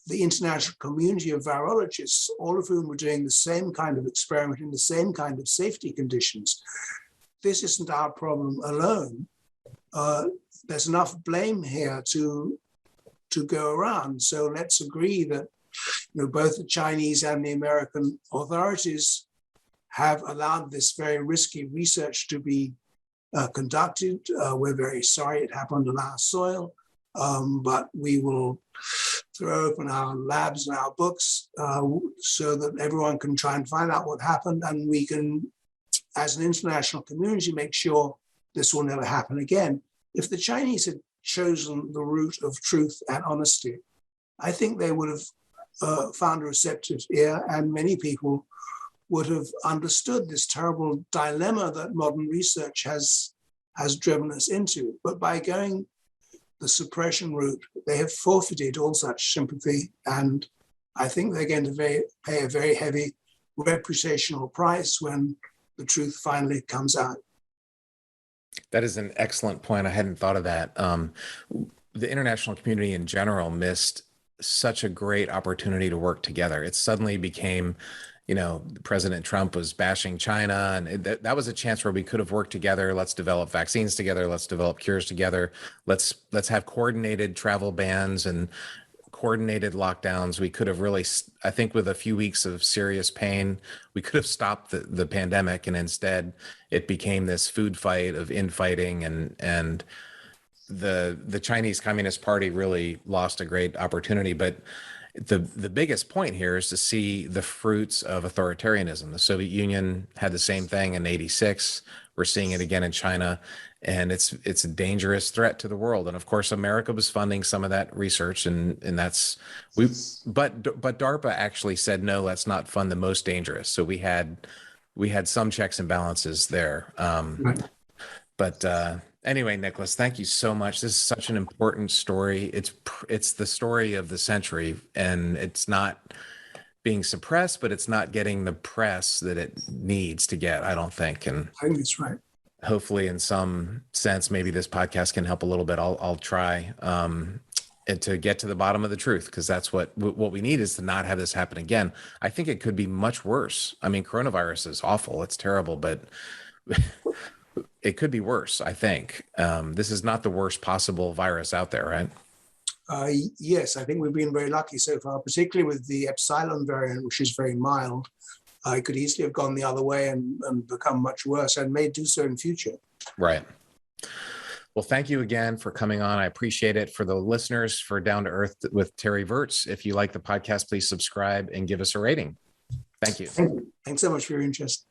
the international community of virologists, all of whom were doing the same kind of experiment in the same kind of safety conditions. This isn't our problem alone. There's enough blame here to go around. So let's agree that both the Chinese and the American authorities have allowed this very risky research to be conducted. We're very sorry it happened on our soil, but we will throw open our labs and our books so that everyone can try and find out what happened, and we can, as an international community, make sure this will never happen again. If the Chinese had chosen the route of truth and honesty, I think they would have found a receptive ear, and many people would have understood this terrible dilemma that modern research has driven us into. But by going the suppression route, they have forfeited all such sympathy, and I think they're going to pay a very heavy reputational price when the truth finally comes out. That is an excellent point. I hadn't thought of that. The international community in general missed such a great opportunity to work together. It suddenly became, President Trump was bashing China, and that was a chance where we could have worked together. Let's develop vaccines together. Let's develop cures together. Let's have coordinated travel bans and coordinated lockdowns. We could have really, I think, with a few weeks of serious pain, we could have stopped the pandemic, and instead it became this food fight of infighting, and the Chinese Communist Party really lost a great opportunity. But the biggest point here is to see the fruits of authoritarianism. The Soviet Union had the same thing in '86. We're seeing it again in China, and it's a dangerous threat to the world. And of course, America was funding some of that research, and but DARPA actually said, no, let's not fund the most dangerous. So we had some checks and balances there. Right. But anyway, Nicholas, thank you so much. This is such an important story. It's the story of the century, and it's not being suppressed, but it's not getting the press that it needs to get, I don't think. And I think that's right. Hopefully, in some sense, maybe this podcast can help a little bit. I'll try and to get to the bottom of the truth, because that's what we need, is to not have this happen again. I think it could be much worse. I mean, coronavirus is awful. It's terrible, but it could be worse, I think. This is not the worst possible virus out there, right? Yes, I think we've been very lucky so far, particularly with the Epsilon variant, which is very mild. It could easily have gone the other way and become much worse, and may do so in future. Right. Well, thank you again for coming on. I appreciate it. For the listeners, for Down to Earth with Terry Virts, if you like the podcast, please subscribe and give us a rating. Thank you. Thanks so much for your interest.